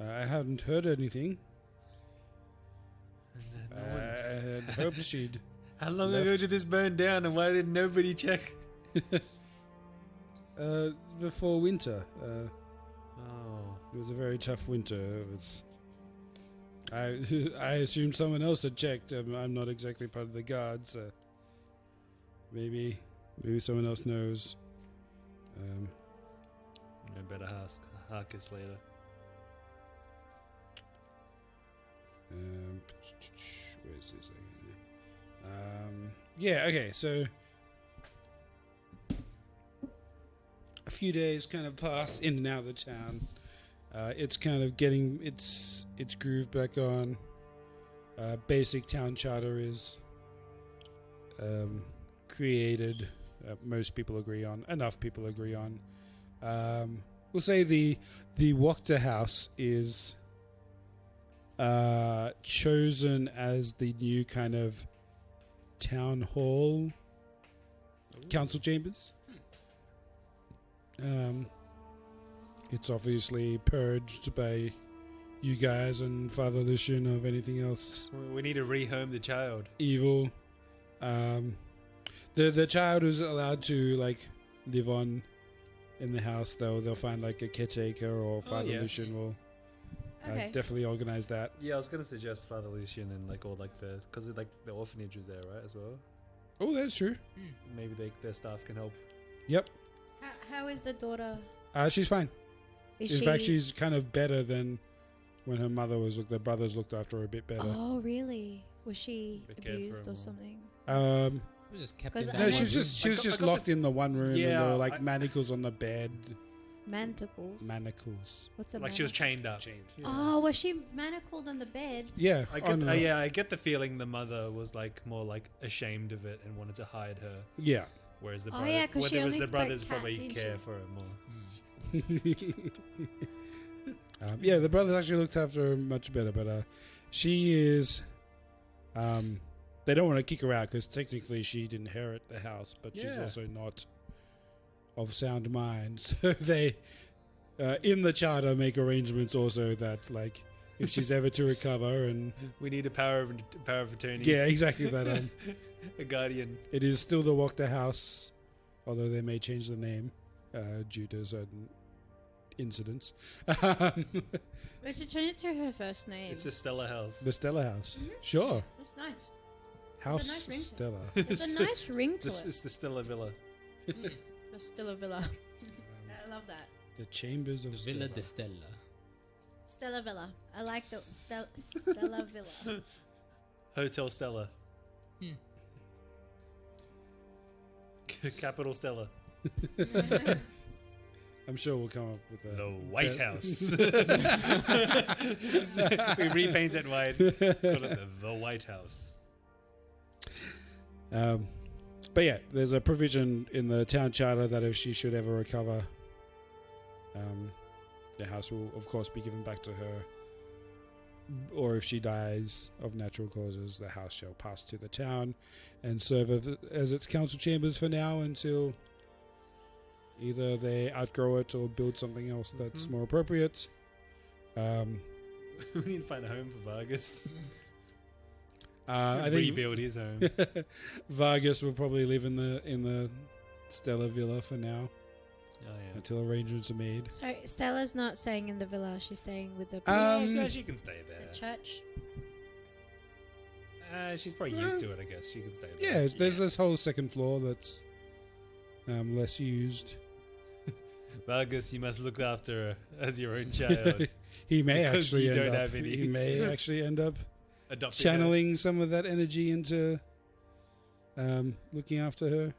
I haven't heard anything. I had hoped she'd. How long left. ago did this burn down, and why did nobody check? Before winter. Oh. It was a very tough winter. It was. I assumed someone else had checked. I'm not exactly part of the guard, so maybe someone else knows. I better ask Harkus later. Where is this? Yeah. Okay. So a few days kind of pass in and out of the town. It's kind of getting its groove back on. Basic town charter is created. Most people agree on. Enough people agree on. We'll say the Wachter House is chosen as the new kind of town hall council chambers. It's obviously purged by you guys and Father Lucian of anything else We need to rehome the child. evil. The child is allowed to like live on in the house, though. They'll find like a caretaker, or Father yeah. Lucian will Okay. definitely organize that. Yeah, I was gonna suggest Father Lucian and like all like because like the orphanage was there, right, as well. Oh, that's true. Maybe their staff can help. Yep. How is the daughter? She's fine. Is In she? fact, she's kind of better than when her mother was. The brothers looked after her a bit better. Oh, really? Was she They cared for abused her or more. something? We just kept 'Cause in I No, that she one was room. just got locked in the one room, and there Yeah, were like manacles on the bed. Manacles. Manacles. What's a Like she was manacle? chained up. Oh, was she manacled on the bed? Yeah. I get the feeling the mother was like more like ashamed of it and wanted to hide her, Yeah. whereas the Oh, brother, yeah, 'cause she whereas only the spoke brothers cat, probably didn't care she? for her more. Yeah, the brothers actually looked after her much better, but she is. They don't want to kick her out because technically she'd inherit the house, but she's Yeah. also not of sound mind. So they, in the charter, make arrangements also that, like, if she's ever to recover, and We need a power of attorney. yeah, exactly that. A guardian. It is still the Wachter House, although they may change the name due to certain incidents. We should change it to her first name. It's the Stella House. The Stella House, sure. That's nice. House nice ring to it. Stella. It's a nice ring to it. It's the Stella Villa. There's still a villa. I love that. The Chambers of The Stella. Villa de Stella. Stella Villa. I like the Stella Villa. Hotel Stella. Capital Stella. I'm sure we'll come up with a... The White House. We repaint it white. Call it the White House. But yeah, there's a provision in the town charter that if she should ever recover, the house will, of course, be given back to her. Or if she dies of natural causes, the house shall pass to the town and serve as its council chambers for now until either they outgrow it or build something else that's more appropriate. We need to find a home for Vargas. I think Rebuild his home. Vargas will probably live in the Stella Villa for now Oh yeah. until arrangements are made. So Stella's not staying in the villa. She's staying with the Yeah, she can stay the there. church. She's probably used to it, I guess. She can stay there. Yeah, there's this whole second floor that's less used. Vargas, you must look after her as your own child. He may Because actually you end don't up. have any. He may actually end up Adopted channeling some of that energy into looking after her.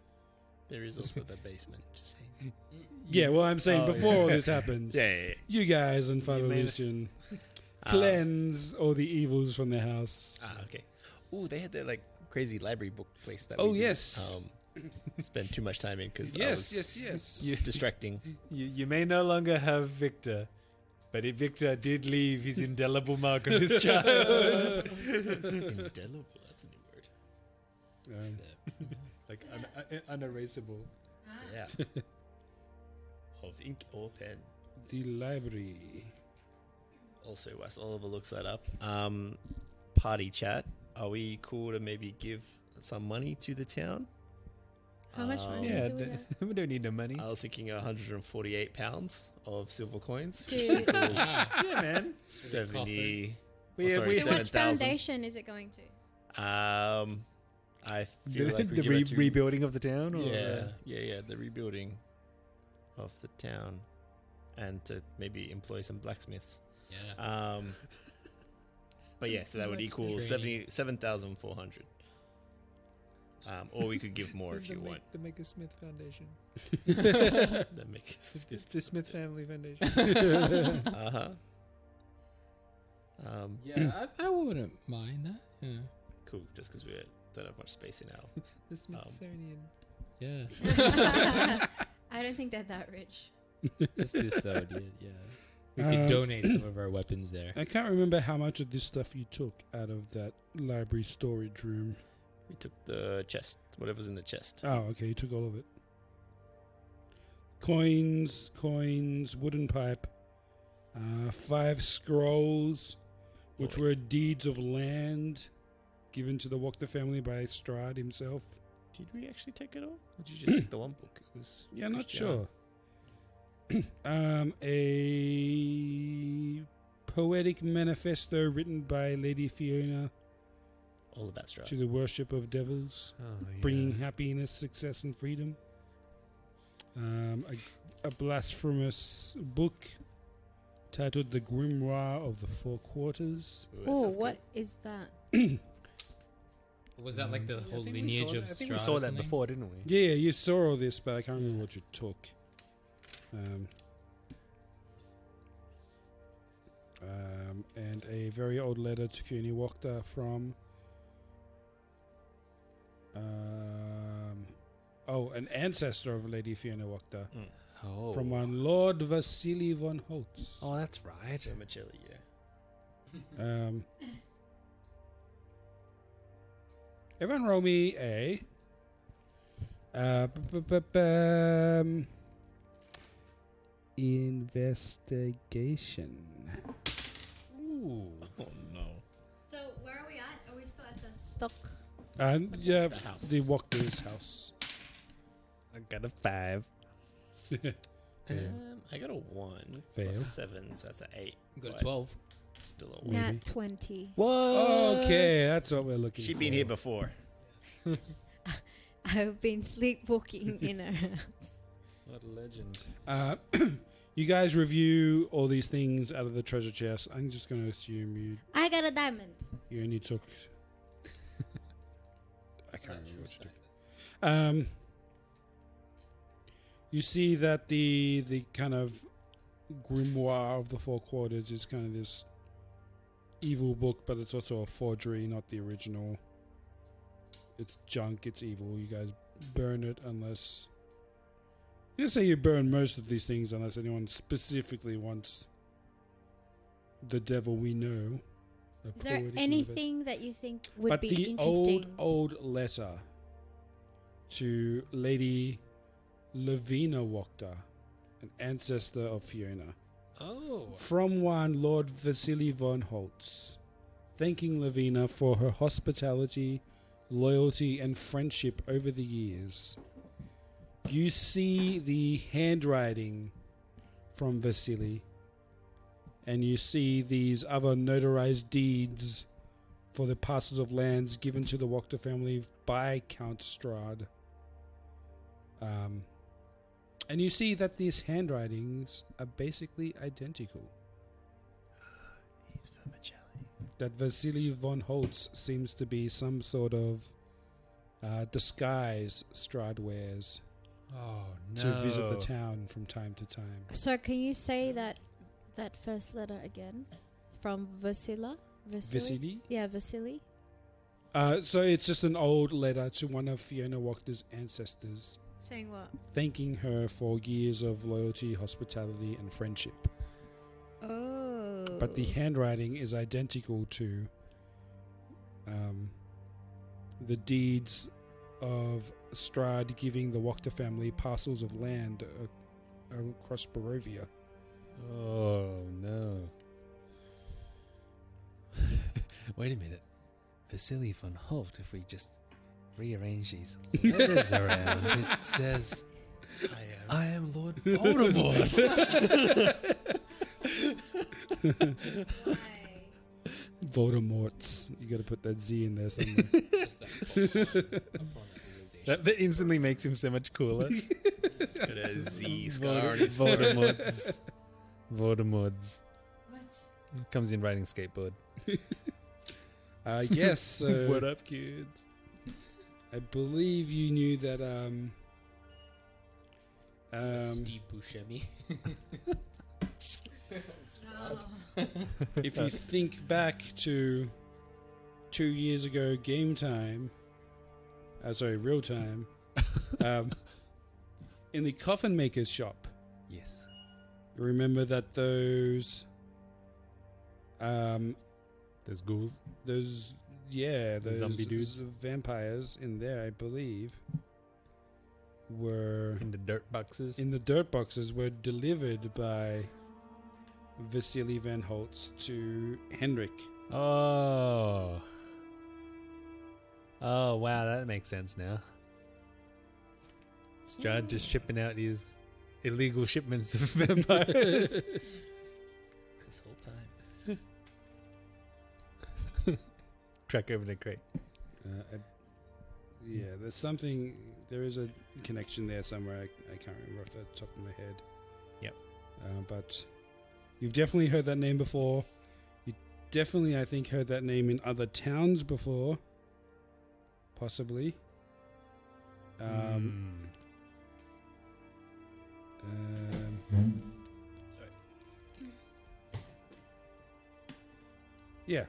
There is also the basement. Just saying. Yeah, well, I'm saying Oh, before yeah. all this happens, Yeah. you guys and Father You made it. Lucian cleanse all the evils from their house. Okay. Ooh, they had their like crazy library book place that. Oh, we did, yes. spend too much time in because Yes. distracting. You may no longer have Victor, but Victor did leave his indelible mark on this child. Indelible. That's a new word. Like unerasable. Yeah. Of ink or pen. The library. Also, CASTOliver looks that up. Party chat. Are we cool to maybe give some money to the town? How much money Yeah, do we have? we don't need no money. I was thinking 148 pounds of silver coins. To- Yeah, man. 70. We- oh, sorry, we- to which 7,000. foundation is it going to? I feel like we The give it to, rebuilding of the town? Or yeah, the rebuilding of the town, and to maybe employ some blacksmiths. Yeah. But yeah, so that would That's equal training. 77,400. Or we could give more if you want. The Make a Smith Foundation. That makes The Smith Family Foundation. Uh-huh. Yeah, I wouldn't mind that. Yeah. Cool. Just because we don't have much space in our. The Smithsonian. Yeah. I don't think they're that rich. This is so good. Yeah. We could donate some of our weapons there. I can't remember how much of this stuff you took out of that library storage room. We took the chest, whatever's in the chest. Oh, okay, you took all of it. Coins, wooden pipe, 5 scrolls, which were deeds of land given to the Wachter family by Strahd himself. Did we actually take it all? Or did you just take the one book? It was Yeah, not Christian. sure. A poetic manifesto written by Lady Fiona All of that stuff. to the worship of devils, bringing happiness, success, and freedom. A blasphemous book titled The Grimoire of the Four Quarters. Ooh, that Oh, sounds what is that? Was that like the whole lineage of I think Strahd we saw or that something? before, didn't we? Yeah, you saw all this, but I can't remember what you took. And a very old letter to Fiona Wachter from an ancestor of Lady Fiona Wachter, Oh. from one Lord Vasily von Holtz. Oh, that's right. Vermicelli, yeah. Everyone roll me a investigation. Ooh. Oh no. So where are we at? Are we still at the stock? And yeah, The house. the Wachter's house. I got a 5. I got a 1 Fail. plus 7, so that's an 8. Go to but 12. Still a 1. Nat 20. Okay, that's what we're looking She'd for. been here before. I've been sleepwalking in her house. What a legend. You guys review all these things out of the treasure chest. I'm just going to assume I got a diamond. you only took. I can't remember True what you took. status. You see that the kind of grimoire of the Four Quarters is kind of this evil book, but it's also a forgery, not the original. It's junk. It's evil. You guys burn it unless. You say you burn most of these things unless anyone specifically wants the devil we know. Is there anything that you think would But be the interesting? old letter to Lady Lavina Wachter, an ancestor of Fiona, Oh. from one Lord Vasily von Holtz, thanking Lavina for her hospitality, loyalty, and friendship over the years. You see the handwriting from Vasily, and you see these other notarized deeds for the parcels of lands given to the Wachter family by Count Strahd. And you see that these handwritings are basically identical. He's vermicelli. that Vasily von Holtz seems to be some sort of disguise Strahd wears Oh no! to visit the town from time to time. So can you say that first letter again? From Vasily? Vasily? Yeah, Vasily. So it's just an old letter to one of Fiona Wachter's ancestors, Saying what? thanking her for years of loyalty, hospitality, and friendship. Oh. But the handwriting is identical to the deeds of Strahd giving the Wachter family parcels of land across Barovia. Oh no! Wait a minute, Vasily von Holt. If we just rearrange these letters around, it says, "I am Lord Voldemort." Voldemort's. You got to put that Z in there somewhere. Just That instantly makes him so much cooler. It's got a Z scar on his Voldemort's. Voldemort's. What? Comes in riding skateboard. Yes. What up, kids? I believe you knew that. Steve Buscemi. If you think back to 2 years ago, game time. Real time. In the coffin maker's shop. Yes. You remember that those There's ghouls. those zombie dudes? vampires in there, I believe, were In the dirt boxes. in the dirt boxes were delivered by Vasily van Holtz to Henrik. Oh. Oh, wow, that makes sense now. Strahd just shipping out these illegal shipments of vampires. This whole time. Track over the crate. There is a connection there somewhere. I can't remember off the top of my head. Yep. But you've definitely heard that name before. You definitely, I think, heard that name in other towns before. Possibly. Yeah.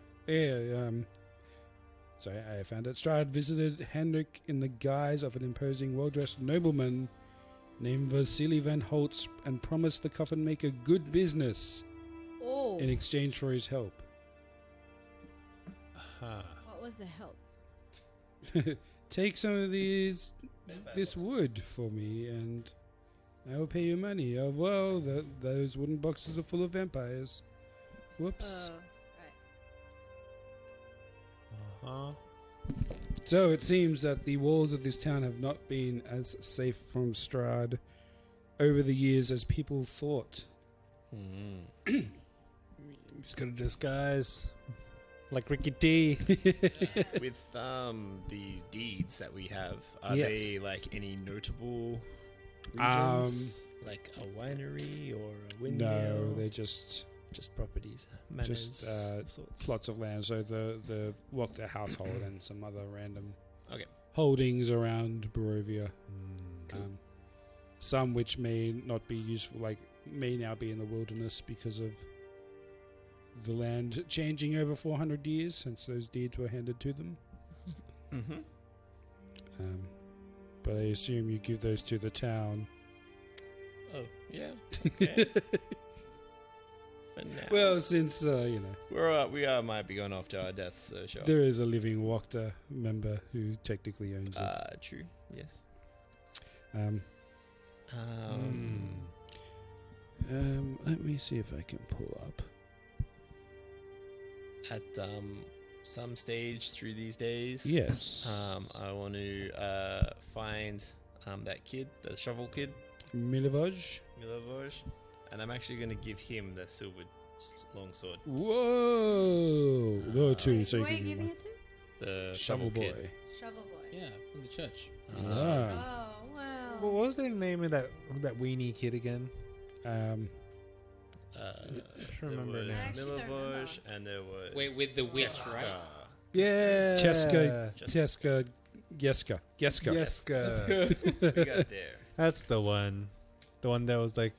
Sorry, I found it. Strahd visited Henrik in the guise of an imposing, well-dressed nobleman named Vasily van Holtz and promised the coffin maker good business in exchange for his help. What was the help? Take some of this wood for me and I will pay you money. Those wooden boxes are full of vampires. Whoops. So it seems that the walls of this town have not been as safe from Strahd over the years as people thought. Just got a disguise. Like Ricky T. With these deeds that we have, are Yes. they like any notable regions? Like a winery or a windmill? No, they're just properties, manors, of sorts. plots of land. So the Wachter household and some other random Okay. holdings around Barovia. Cool. Some which may not be useful, may now be in the wilderness because of the land changing over 400 years since those deeds were handed to them. But I assume you give those to the town. Oh, yeah. Okay. For now. Well, since, we might be going off to our deaths, so sure. there is a living Wachter member who technically owns it. True, yes. Let me see if I can pull up. At some stage through these days, Yes. I want to find that kid, the shovel kid, Milivoj. and I'm actually going to give him the silver longsword. Whoa! There are two, so Who you are can you give giving one. it to? The Shovel boy. kid. Shovel boy. Yeah, from the church. Ah. Oh, wow. What was the name of that weenie kid again? Sure remember was now. I actually don't Milovoj, and there was Wait, with the witch, right? Yeah. Cheska, Yeska. Yeska. We got there. That's the one. The one that was like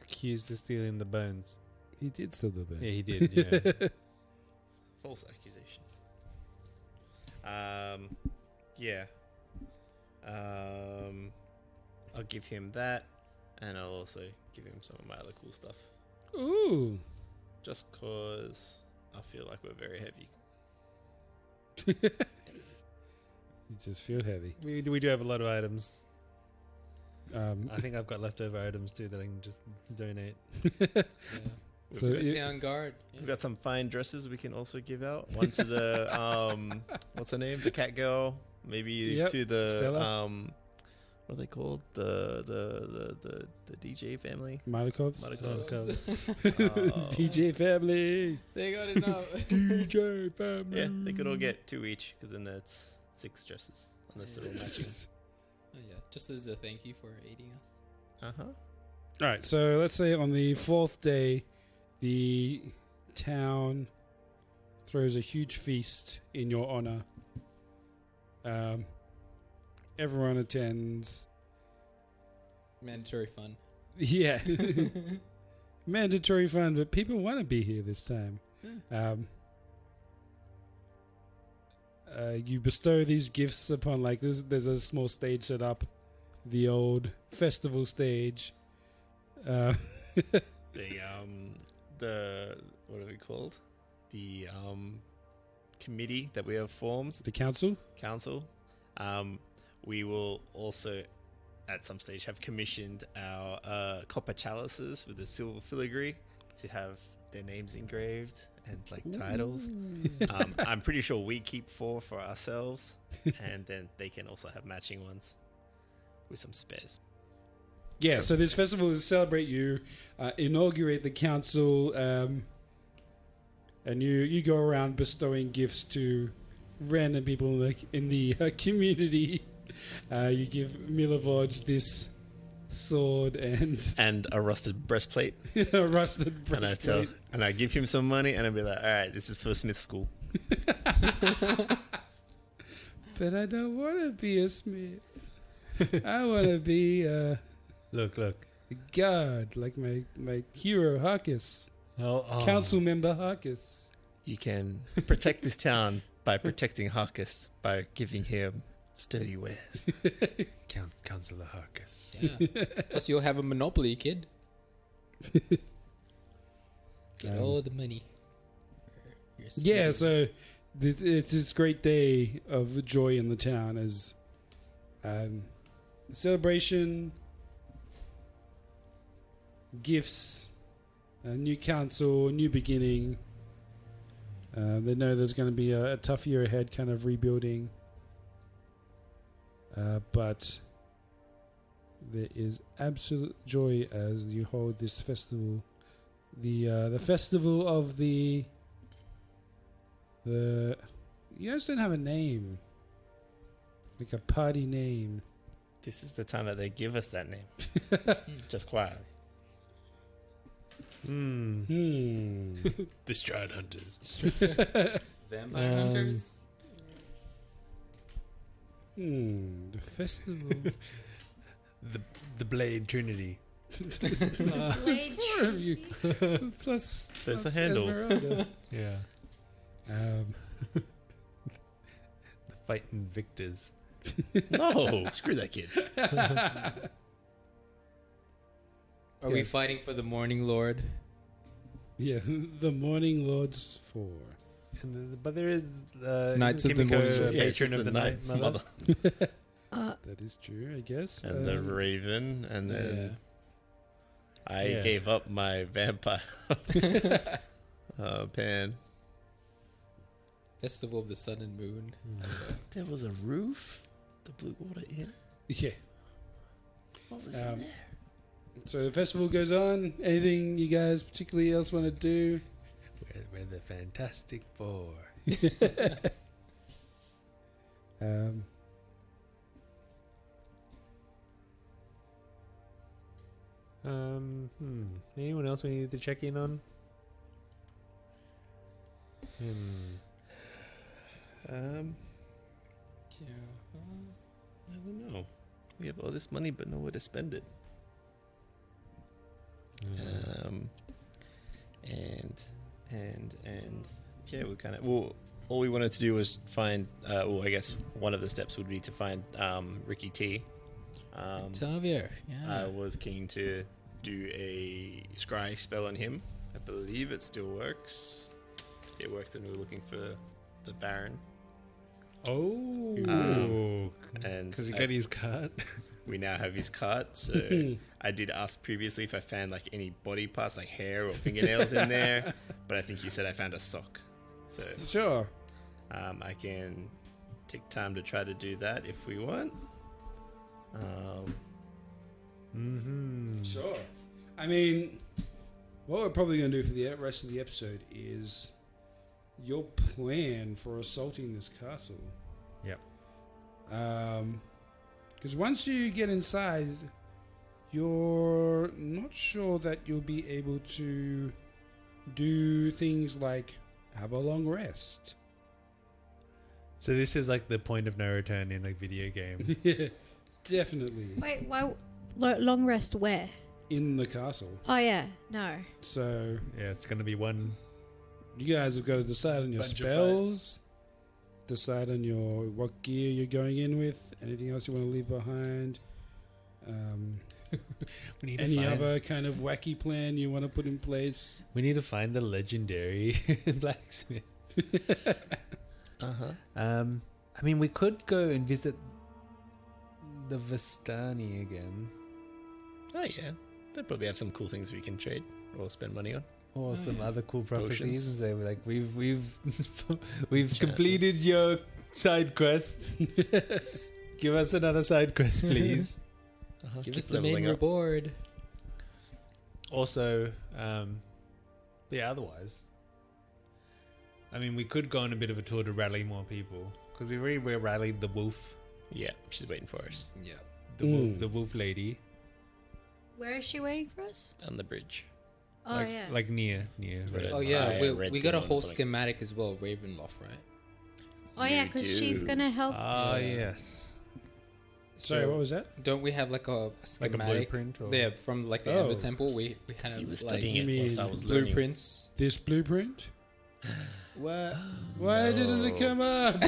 accused of stealing the bones. He did steal the bones. Yeah, he did. Yeah. False accusation. Yeah. I'll give him that, and I'll also give him some of my other cool stuff. Ooh. Just cause I feel like we're very heavy. You just feel heavy. we do have a lot of items. I think I've got leftover items too that I can just donate. Yeah. So We've got you- town guard. We've got some fine dresses we can also give out. One to the what's her name? The cat girl. Maybe Yep, to the Stella. what are they called? The DJ family. Markovs. TJ. DJ family. They got enough. DJ family. Yeah, they could all get 2 each, because then that's 6 dresses, unless they're all matching. Oh, yeah, just as a thank you for aiding us. Uh-huh. All right, so let's say on the 4th day, the town throws a huge feast in your honor. Everyone attends. Mandatory fun. Yeah. Mandatory fun, but people want to be here this time. You bestow these gifts upon, like, there's a small stage set up, the old festival stage. The what are we called? The committee that we have formed, The council. council. We will also at some stage have commissioned our copper chalices with the silver filigree to have their names engraved and like titles. I'm pretty sure we keep 4 for ourselves, and then they can also have matching ones with some spares. Yeah, so this festival is celebrate you, inaugurate the council, and you go around bestowing gifts to random people in the community. You give Milovoj this sword and a rusted breastplate. a rusted breastplate. And I give him some money, and I'll be like, all right, this is for Smith School. But I don't want to be a smith. I want to be Look. a guard, like my hero Harkis, council member Harkis. You can protect this town by protecting Harkis by giving him sturdy wares. Councillor Harkis. Yeah. Plus, you'll have a monopoly, kid. Get all the money. Yeah, so it's this great day of joy in the town as celebration, gifts, a new council, new beginning. They know there's going to be a tough year ahead, kind of rebuilding. But there is absolute joy as you hold this festival. The festival of the you guys don't have a name, like a party name. This is the time that they give us that name. Just quietly. The Strahd Hunters. Vampire hunters. The festival. The Blade Trinity. Blade 4 of you. Plus, There's plus a handle. Esmeralda. Yeah. Um, The Fighting Victors. No, screw that kid. Are we fighting for the Morning Lord? yeah, the Morning Lords 4. But there is Knights of the Kimiko, Morning Lord. Yeah, it's patron just of the the night night mother. That is true, I guess. And the raven, and then I Yeah. gave up my vampire pan. Festival of the Sun and Moon. There was a roof. The Blue Water Inn. Yeah. What was in there? So the festival goes on. Anything you guys particularly else want to do? We're the Fantastic Four. Anyone else we need to check in on? I don't know. We have all this money, but nowhere to spend it. And yeah, we kind of all we wanted to do was find. I guess one of the steps would be to find Ricky T. Xavier, yeah. I was keen to do a scry spell on him. I believe it still works. It worked when we were looking for the Baron. Oh, and because you got his card. We now have his card. So I did ask previously if I found like any body parts, like hair or fingernails in there, but I think you said I found a sock. So Sure. I can take time to try to do that if we want. Sure. I mean, what we're probably going to do for the rest of the episode is your plan for assaulting this castle. Yep. Because once you get inside, you're not sure that you'll be able to do things like have a long rest. So this is like the point of no return in a video game. Yeah, definitely. Wait, why long rest where? In the castle. Oh yeah, no. So Yeah, it's going to be one. you guys have got to decide on your Bunch of spells, decide on your what gear you're going in with, anything else you want to leave behind. We need Any to find, other kind of wacky plan you want to put in place? We need to find the legendary blacksmith. I mean, we could go and visit the Vistani again, Oh yeah, they probably have some cool things we can trade or spend money on. or some other cool prophecies, Potions. and say like we've completed your side quest. Give us another side quest, please. Give Keep us the main leveling up. reward. Also, yeah. Otherwise, I mean, we could go on a bit of a tour to rally more people because we rallied the wolf, Yeah, she's waiting for us Yeah. the wolf lady, Where is she waiting for us? on the bridge. Oh like, yeah. like near. Red Oh yeah, tie, red we got a thing whole on something. schematic as well, Ravenloft, right? Oh yeah, You because she's do. gonna help. Ah, Yeah. yes. Sorry, what was that? Don't we have like a schematic? blueprint or- Yeah, from like the Oh. Ember Temple. We have He was like studying you it whilst I mean was learning. blueprints. This blueprint? What? Why didn't it come up?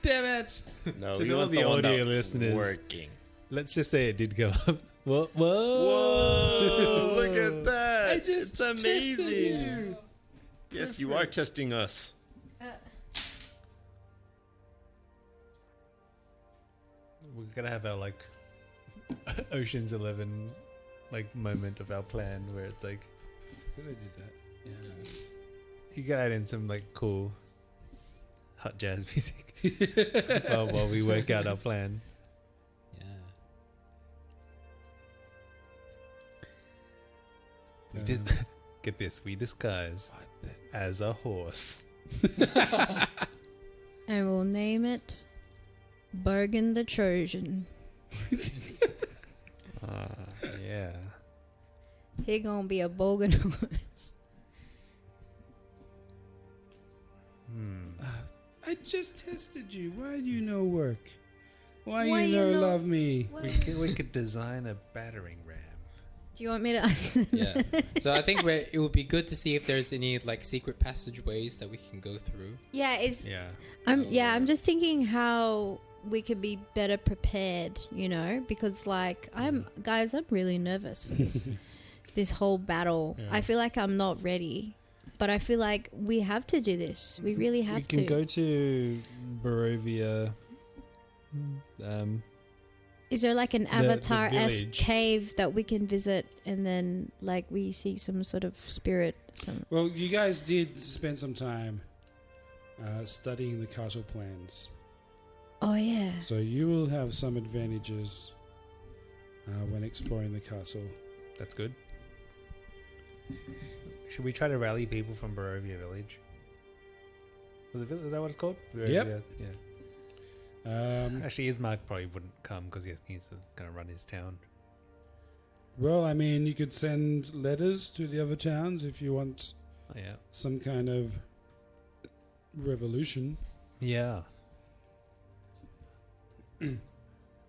Damn it! No, So we to all want the the one audio that's listeners- working. Let's just say it did go up. Whoa! Whoa! Look at that! I just It's amazing. tested you. Yes, you are testing us. We're gonna have our like Ocean's 11 like moment of our plan where it's like I did that. Yeah. you gotta add in some like cool hot jazz music while we work out our plan. Yeah. We did get this. We disguise as a horse. And we'll name it Bergen the Trojan. Yeah. He gonna be a bogan horse. I just tested you. Why do you no work? Why Why you you no no- love me? We could design a battering ram. Do you want me to answer? Yeah. So I think it would be good to see if there's any like secret passageways that we can go through. Yeah, it's. Yeah. I'm just thinking how we could be better prepared. You know, because like I'm really nervous for this this whole battle. Yeah. I feel like I'm not ready, but I feel like we have to do this. We really have We can to. go to Barovia. Is there like an the avatar-esque village. cave that we can visit and then like we see some sort of spirit? Well, you guys did spend some time studying the castle plans, Oh yeah. so you will have some advantages when exploring the castle. That's good. Should we try to rally people from Barovia Village? Is that what it's called? Yep. Barovia, yeah. Actually, Ismark probably wouldn't come because he needs to kind of run his town. Well, I mean, you could send letters to the other towns if you want Oh, yeah. some kind of revolution. Yeah.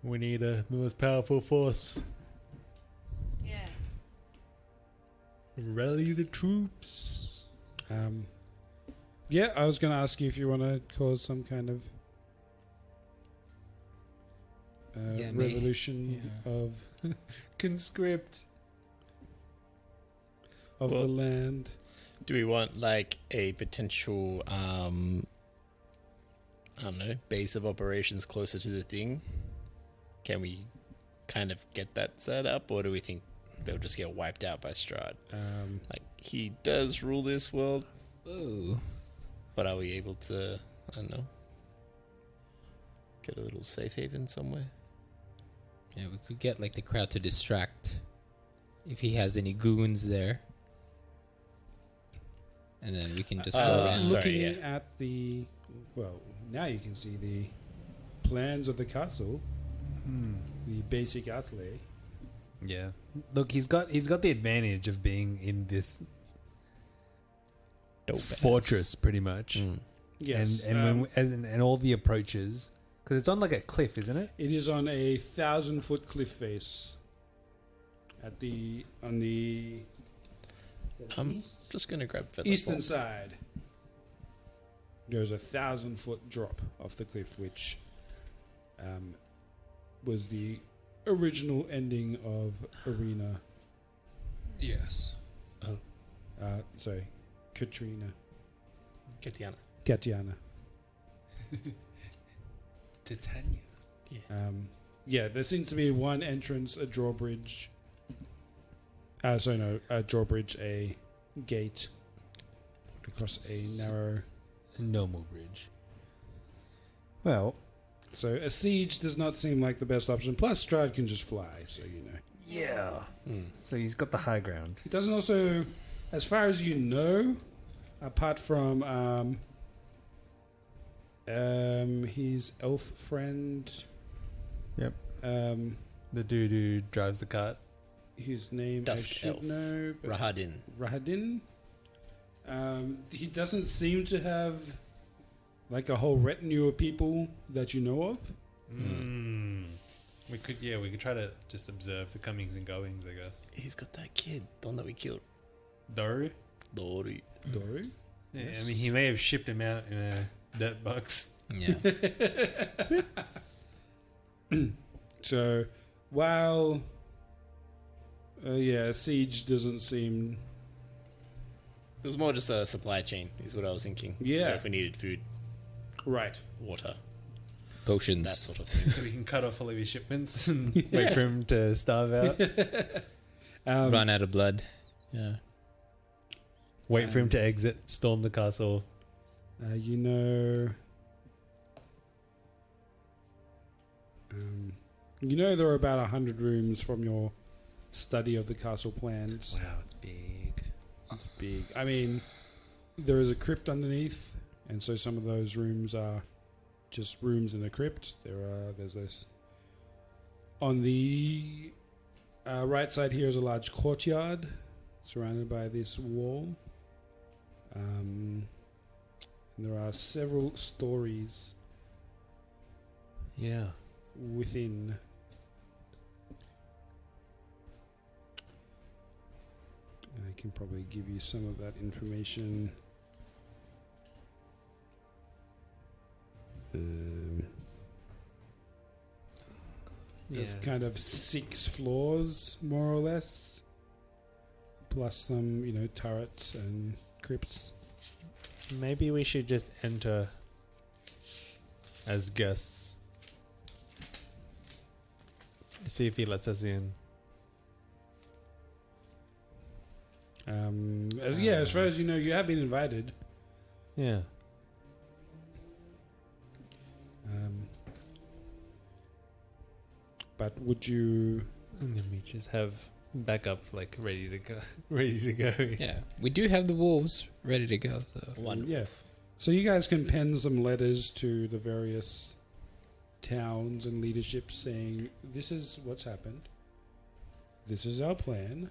We need a most powerful force. Yeah. Rally the troops. Yeah, I was going to ask you if you want to cause some kind of revolution of Conscript. the land. Do we want like a potential, I don't know, base of operations closer to the thing? Can we kind of get that set up, or do we think they'll just get wiped out by Strahd? Like, he does rule this world, Ooh. but are we able to, I don't know, get a little safe haven somewhere? Yeah, we could get like the crowd to distract if he has any goons there. And then we can just go around. Looking yeah. at the... Well, now you can see the plans of the castle. The basic outlay. Yeah. Look, he's got the advantage of being in this fortress, pretty much. Yes. And all the approaches, because it's on like a cliff, isn't it? It is on a 1,000-foot cliff face. On the I'm just going to grab feather eastern ball. side. There's a 1,000-foot drop off the cliff, which was the original ending of Arena. Yes. Sorry, Katrina. Katiana. Titania. Yeah, there seems to be one entrance, a drawbridge. A drawbridge, a gate across a narrow. Normal bridge. Well, So a siege does not seem like the best option. Plus, Strahd can just fly, so you know. yeah. So he's got the high ground. He doesn't also, as far as you know, apart from his elf friend. Yep. The dude who drives the cart. His name Dusk I should elf. know. but- Rahadin. He doesn't seem to have like a whole retinue of people that you know of. We could try to just observe the comings and goings, I guess. He's got that kid, the one that we killed. Doru? Dory. Doru? Yeah, Yes. I mean, he may have shipped him out in a dirt box. Yeah. So, while siege doesn't seem It was more just a supply chain, is what I was thinking. Yeah. So if we needed food, right. water, Potions. that sort of thing. So we can cut off all of his shipments and wait for him to starve out. Run out of blood. Yeah. Wait for him to exit, storm the castle. You know, there are about 100 rooms from your study of the castle plans. Wow, it's big. It's big. I mean, there is a crypt underneath, and so some of those rooms are just rooms in a crypt. There's this on the right side here is a large courtyard surrounded by this wall. And there are several stories Yeah. within. I can probably give you some of that information. There's kind of 6 floors, more or less, plus some, turrets and crypts. Maybe we should just enter as guests. See if he lets us in. As far as you know, you have been invited. Yeah. But would you? And then we just have backup, like, ready to go. Ready to go. Yeah. We do have the wolves ready to go. So. Yeah. So you guys can pen some letters to the various towns and leadership saying, this is what's happened. this is our plan.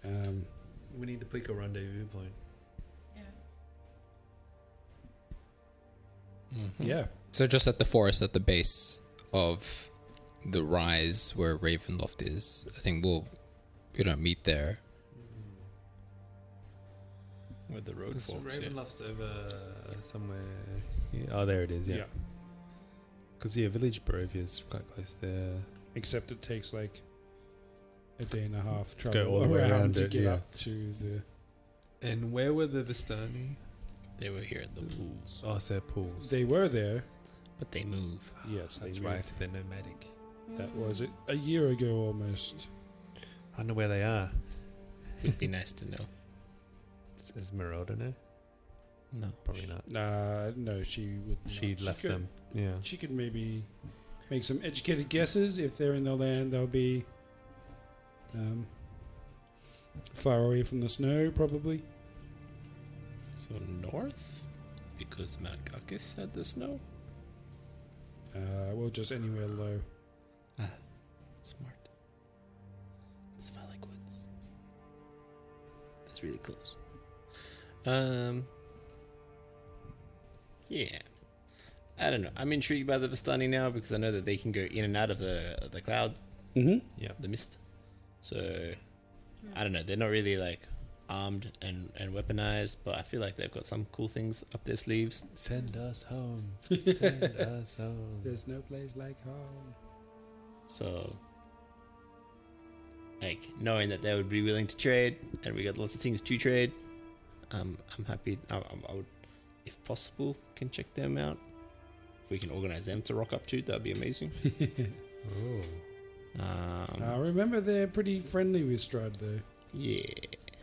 We need to pick a rendezvous point. Yeah. So just at the forest at the base of the rise where Ravenloft is, I think we'll meet there. Where the road forks. Ravenloft's over somewhere. Here. Oh, there it is. Yeah. Because Village Barovia is quite close there. Except it takes like a day and a half Go travel all the way around to it, get yeah. up to the. And where were the Vistani? They were here at the pools. Oh, it's their pools. They were there. But they move. Yes, That's they right. moved. They're nomadic. That was it a year ago almost. I wonder where they are. It'd be nice to know. Is Marauder know? No. Probably not. No, she would. She not. left could, them. Yeah. She could maybe make some educated guesses. If they're in the land, they'll be far away from the snow, probably. So north? Because Mount Caucasus had the snow? Well, just anywhere low. Smart. It's Valley Woods. That's really close. Yeah. I don't know. I'm intrigued by the Vistani now because I know that they can go in and out of the cloud, Mm-hmm. the mist. So I don't know. They're not really like armed and weaponized, but I feel like they've got some cool things up their sleeves. Send us home. Send us home. There's no place like home. So, like, knowing that they would be willing to trade, and we got lots of things to trade, I'm happy. I would, if possible, can check them out. If we can organize them to rock up to, that'd be amazing. Oh. I remember they're pretty friendly with Strahd, though. Yeah.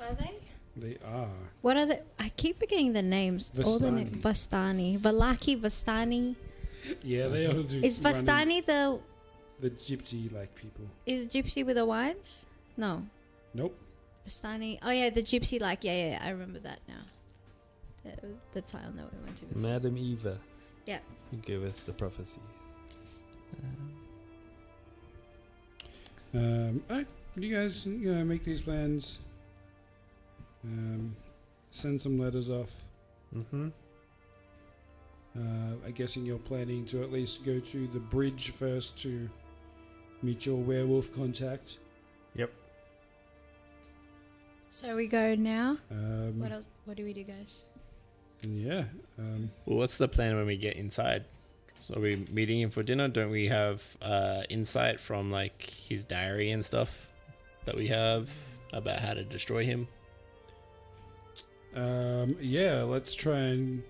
Are they? They are. What are they? I keep forgetting the names. All the Vistani. Vistani. Valaki Vistani. Yeah, they all do. Is Vistani the gypsy-like people? is gypsy with the wines? No. Nope. Vistani. Oh yeah, the gypsy like yeah. I remember that now. The town that we went to before. Madam Eva. Yeah. You gave us the prophecies. Alright, you guys, make these plans. Send some letters off. Mm-hmm. I'm guessing you're planning to at least go to the bridge first to meet your werewolf contact. Yep. So we go now. What else? What do we do, guys? Yeah. Well, what's the plan when we get inside? So are we meeting him for dinner? Don't we have insight from like his diary and stuff that we have about how to destroy him? Yeah, let's try and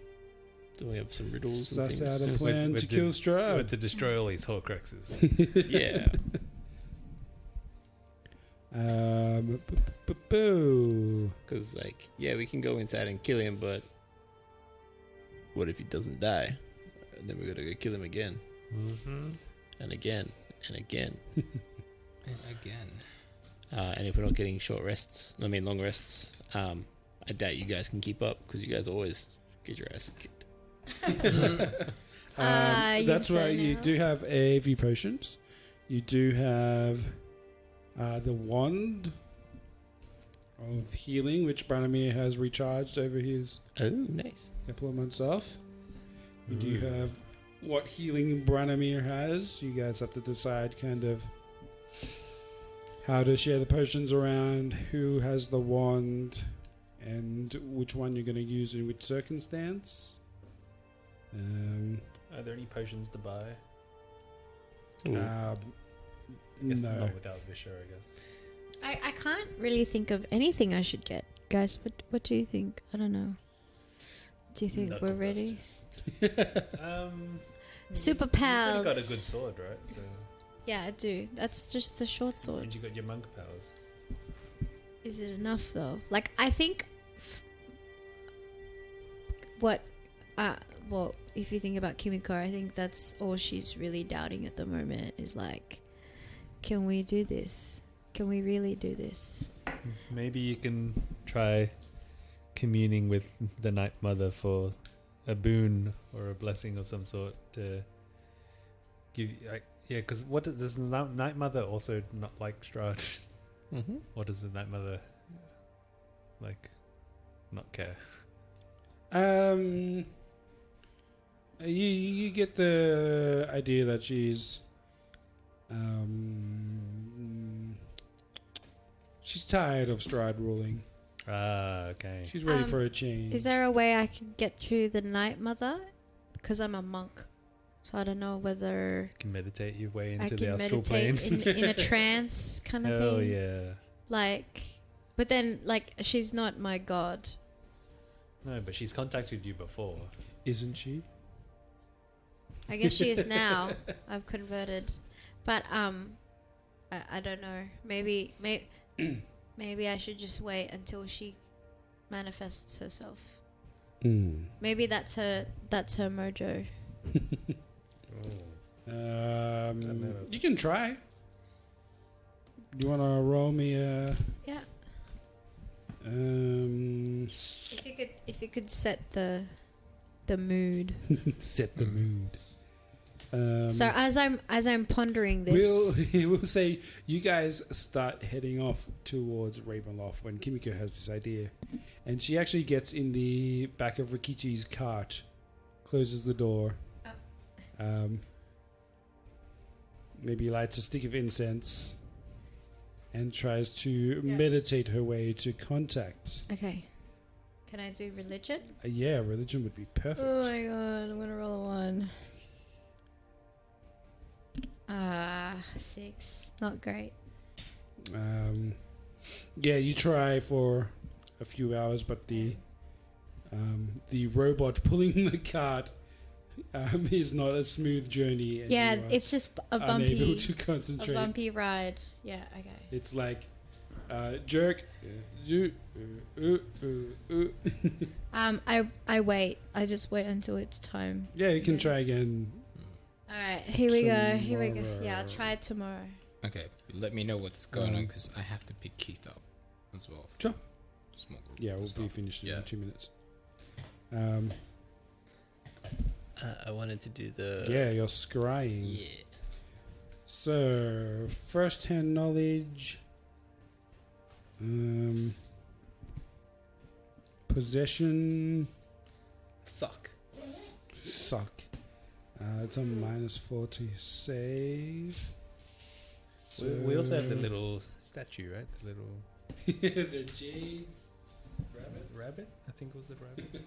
Do we have some riddles and suss things? out a plan to kill Strahd. But to destroy all these Horcruxes. Yeah. Boo. Because, like, yeah, we can go inside and kill him, but what if he doesn't die? And then we gotta go kill him again. Mm-hmm. And again. And again. And again. And if we're not getting long rests, I doubt you guys can keep up because you guys always get your ass kicked. That's why you do have a few potions. You do have the wand of healing, which Branimir has recharged over his Oh, nice. couple of months off. You do have what healing Branimir has. You guys have to decide kind of how to share the potions around, who has the wand, and which one you're going to use in which circumstance. Are there any potions to buy? Ooh. I guess No. not without Visher, I guess. I can't really think of anything I should get, guys. What do you think? I don't know. Do you think we're ready? Super You've pals. got a good sword, right? So, Yeah, I do. That's just the short sword. and you got your monk powers. Is it enough though? Like I think well, if you think about Kimiko, I think that's all she's really doubting at the moment is like, can we do this? Can we really do this? Maybe you can try communing with the Night Mother for a boon or a blessing of some sort to give you. Yeah, because does the Night Mother also not like Strahd? Mm-hmm. Or does the Night Mother like not care? You get the idea that she's tired of Strahd ruling. Ah, okay. She's ready for a change. Is there a way I can get through the Night Mother? Because I'm a monk, so I don't know whether You can meditate your way I into the can astral plane. meditate in a trance kind of Hell thing. yeah. Like, but then like she's not my god. No, but she's contacted you before. Isn't she? I guess she is now. I've converted, but I don't know. Maybe I should just wait until she manifests herself. Maybe that's her mojo. You can try. You want to roll me a? Yeah. If you could set the mood. Set the mood. So as I'm pondering this, we'll say you guys start heading off towards Ravenloft when Kimiko has this idea, and she actually gets in the back of Rikichi's cart, closes the door, maybe lights a stick of incense, and tries to meditate her way to contact. okay. Can I do religion? Yeah, religion would be perfect. Oh my god, I'm gonna roll a 1. 6. Not great. Yeah, you try for a few hours, but the robot pulling the cart is not a smooth journey. And Yeah, you are it's just a unable to concentrate. bumpy ride. Yeah, okay. It's like jerk. I wait. I just wait until it's time. Yeah, you can try again. All right, here we go. Yeah, I'll try it tomorrow. Okay, let me know what's going on because I have to pick Keith up as well. Sure. Small group Yeah, we'll stuff. be finished in 2 minutes. I wanted to do the... Yeah, you're scrying. Yeah. So, first-hand knowledge. Possession. Suck. It's a -4 to save. So We also have the little statue, right? The little the jade rabbit. I think it was a rabbit.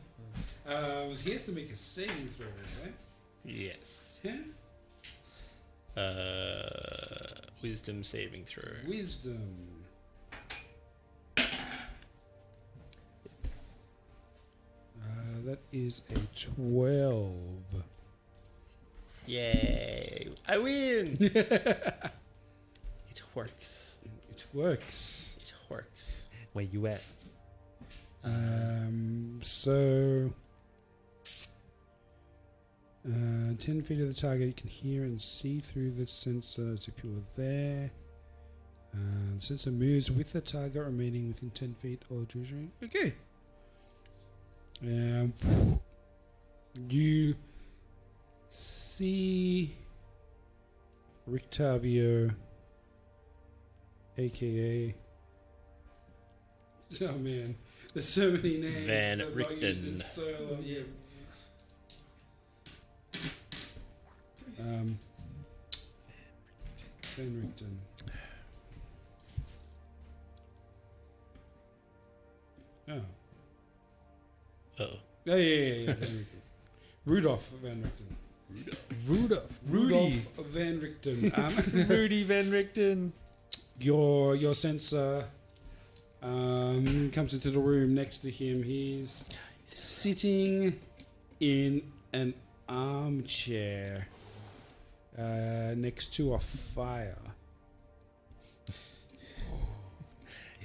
he has to make a saving throw, right? Yes. Yeah. Wisdom saving throw. Wisdom. That is a 12. Yay! I win! It works. It works. It works. Where you at? So 10 feet of the target, you can hear and see through the sensor as if you were there. The sensor moves with the target remaining within 10 feet or duration. Okay. You see Rictavio, aka... Oh man, there's so many names. Van I've not used in Richten. so long. Yeah. Van Richten. Oh. Uh-oh. Yeah. Van Richten. Rudolph Van Richten. Rudolph. Rudolph Van Richten. Rudy Van Richten. Your sensor comes into the room next to him. He's sitting in an armchair next to a fire.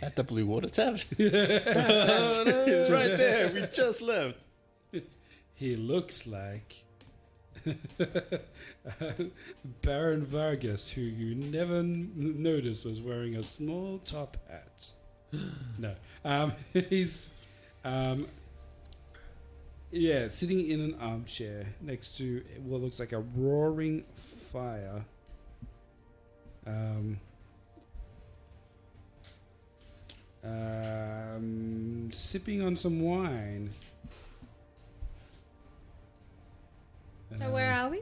At the Blue Water Tavern. It's right there. We just left. He looks like Baron Vargas, who you never noticed was wearing a small top hat. No. He's sitting in an armchair next to what looks like a roaring fire. sipping on some wine. So where are we?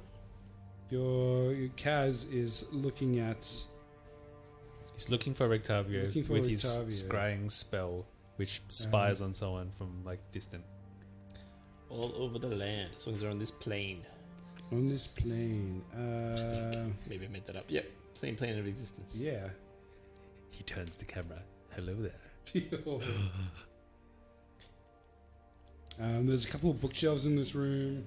Your Kaz is looking at. He's looking for Rictavio Looking for with his Rictavio. scrying spell, which spies on someone from like distant. All over the land, as long as they're on this plane. On this plane. Maybe I made that up. Yep, same plane of existence. Yeah. He turns the camera. Hello there. There's a couple of bookshelves in this room.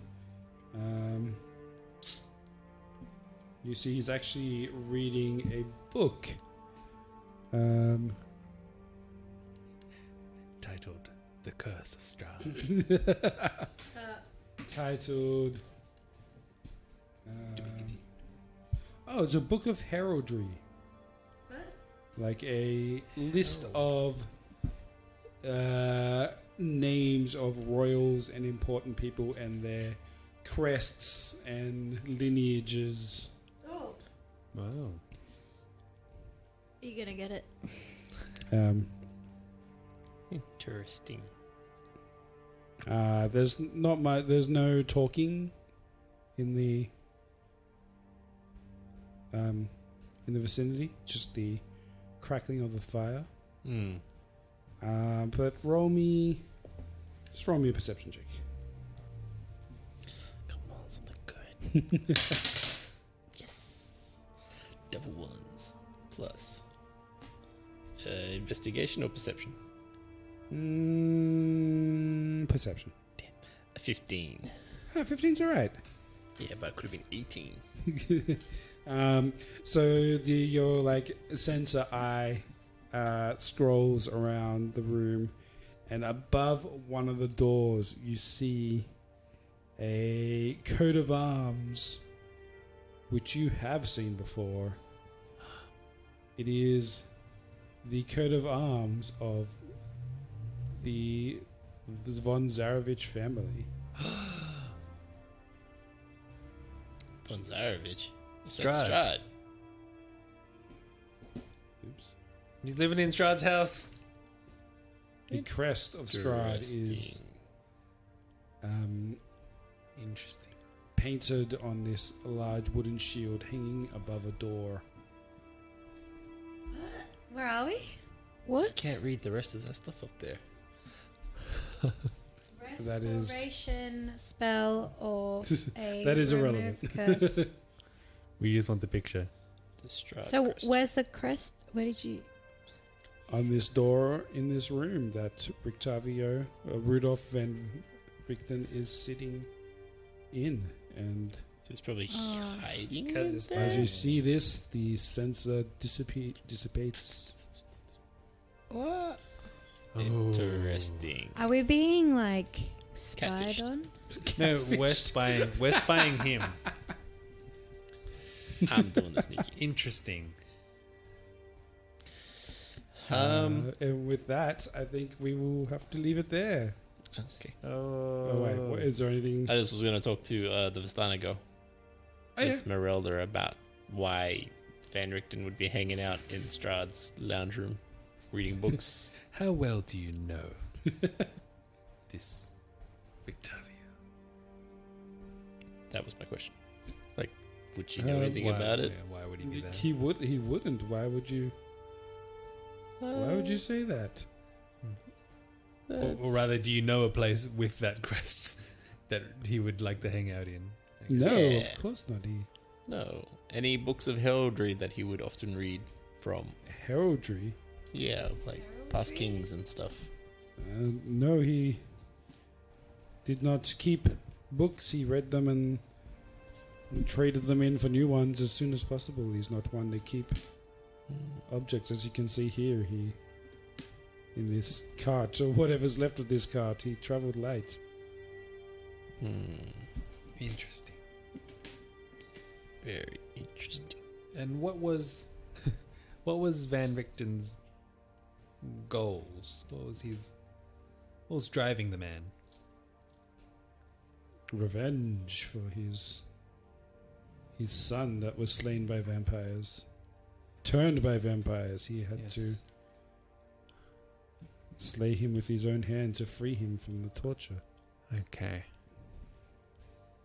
You see he's actually reading a book. Titled The Curse of Strahd. Titled... oh, it's a book of heraldry. What? Like a list of names of royals and important people and their crests and lineages. Oh. Wow. Are you gonna get it? Interesting. There's not much. There's no talking in the vicinity. Just the crackling of the fire. But roll me a perception check. Come on, something good. Yes. Double ones. Plus. Investigation or perception? Perception. Damn. A 15. 15's alright. Yeah, but it could have been 18. So your like sensor eye scrolls around the room, and above one of the doors you see a coat of arms, which you have seen before. It is the coat of arms of the von Zarevich family. Von Zarevich? Strahd. Strahd. Oops. He's living in Strahd's house. The crest of Strahd is Interesting. painted on this large wooden shield hanging above a door. Where are we? What? Can't read the rest of that stuff up there. That is- Restoration spell or a That is remove irrelevant. curse. We just want the picture. The Strahd So crest. where's the crest? Where did you? On this door in this room that Rudolph van Richten is sitting in. And So it's probably hiding. Because it's as you see this, the sensor dissipates. What? Interesting. Are we being like spied Catfished. on? No, we're spying him. I'm doing the sneaky. Interesting. And with that, I think we will have to leave it there. Okay. Oh wait, is there anything? I just was going to talk to the Vistanago. Oh, yeah. Miss Merelder about why Van Richten would be hanging out in Strahd's lounge room, reading books. How well do you know this Rictavio? That was my question. Like, would she know anything about it? Yeah, why would he be there? He wouldn't. Why would you? Why would you say that? Or rather, do you know a place with that crest that he would like to hang out in? No, Yeah. of course not. No. Any books of heraldry that he would often read from? Heraldry. Yeah, like past kings and stuff. No, he did not keep books. He read them and traded them in for new ones as soon as possible. He's not one to keep objects, as you can see here. He, in this cart or whatever's left of this cart, he travelled light. Interesting. Very interesting. And what was Van Richten's goals? What was driving the man? Revenge for his son that was slain by vampires. turned by vampires. He had to slay him with his own hand to free him from the torture. Okay.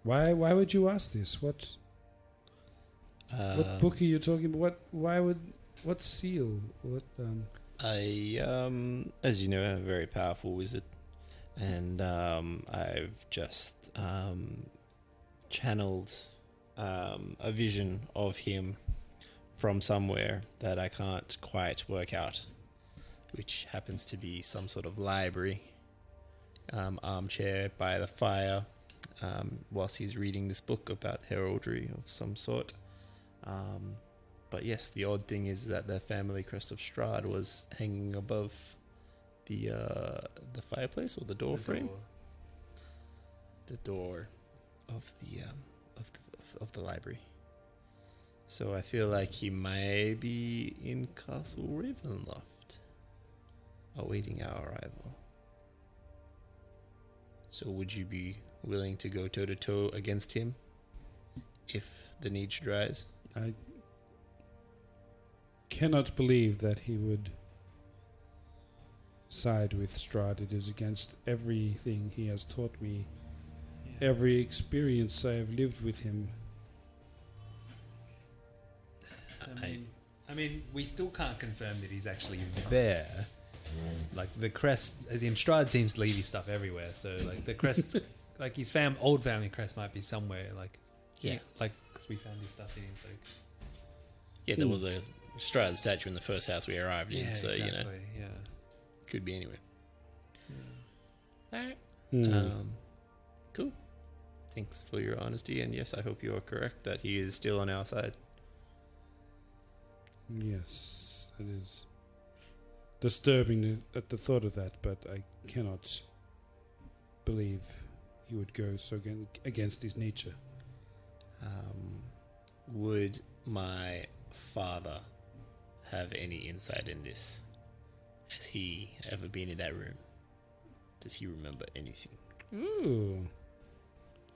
Why would you ask this? What book are you talking about? What seal? I, as you know, am a very powerful wizard, and I've just channeled a vision of him from somewhere that I can't quite work out, which happens to be some sort of library, armchair by the fire, whilst he's reading this book about heraldry of some sort. But yes, the odd thing is that the family crest of Strahd was hanging above the fireplace or the door frame. The door of the library. So I feel like he may be in Castle Ravenloft, awaiting our arrival. So would you be willing to go toe to toe against him if the need should rise? I cannot believe that he would side with Strahd. It is against everything he has taught me, every experience I have lived with him. I mean, we still can't confirm that he's actually there. Like the crest, as in Strahd seems to leave his stuff everywhere. So like the crest, like his old family crest might be somewhere. Like like because we found his stuff in his like. Yeah, there was a Strahd statue in the first house we arrived in, so exactly, could be anywhere. Alright. Cool. Thanks for your honesty, and yes, I hope you are correct that he is still on our side. Yes, it is disturbing at the thought of that, but I cannot believe he would go so against his nature. Would my father have any insight in this? Has he ever been in that room? Does he remember anything? Ooh.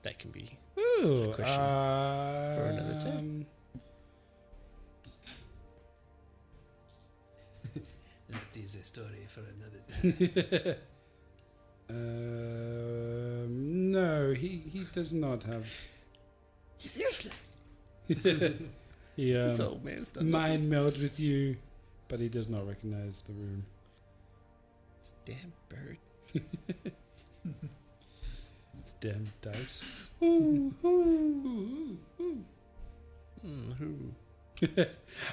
That can be a question for another time. That is a story for another time. No, he does not have. He's useless. He This old man's done mind melds with you, but he does not recognize the room. This damn bird. It's damn dice.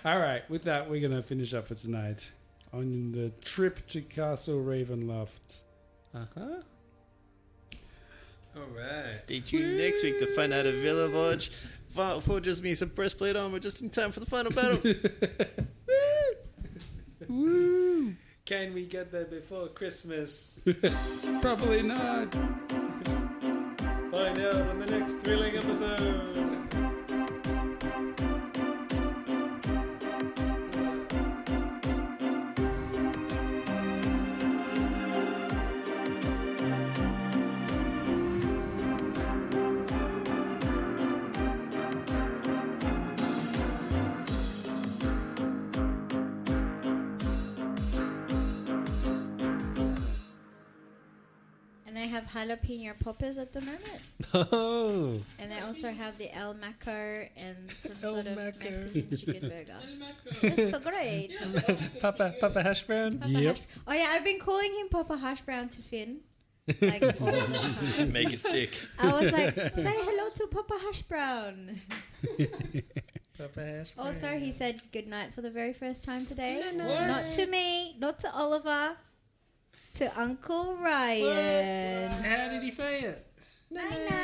All right, with that, we're going to finish up for tonight on the trip to Castle Ravenloft. Uh-huh. All right. Stay tuned next week to find out if Villavodge forges me some breastplate armor just in time for the final battle. Woo! Can we get there before Christmas? Probably not. Find out on the next thrilling episode. Jalapeno poppers at the moment. Oh. And they also have the El Maco and some sort of Mexican chicken burger. It's so great. Papa Hash Brown? Yep. Oh yeah, I've been calling him Papa Hash Brown to Finn. Like all the time. Make it stick. I was like, say hello to Papa Hash Brown. Papa Hash Brown. Also, he said goodnight for the very first time today. Not to me, not to Oliver. To Uncle Ryan. How did he say it? Night night.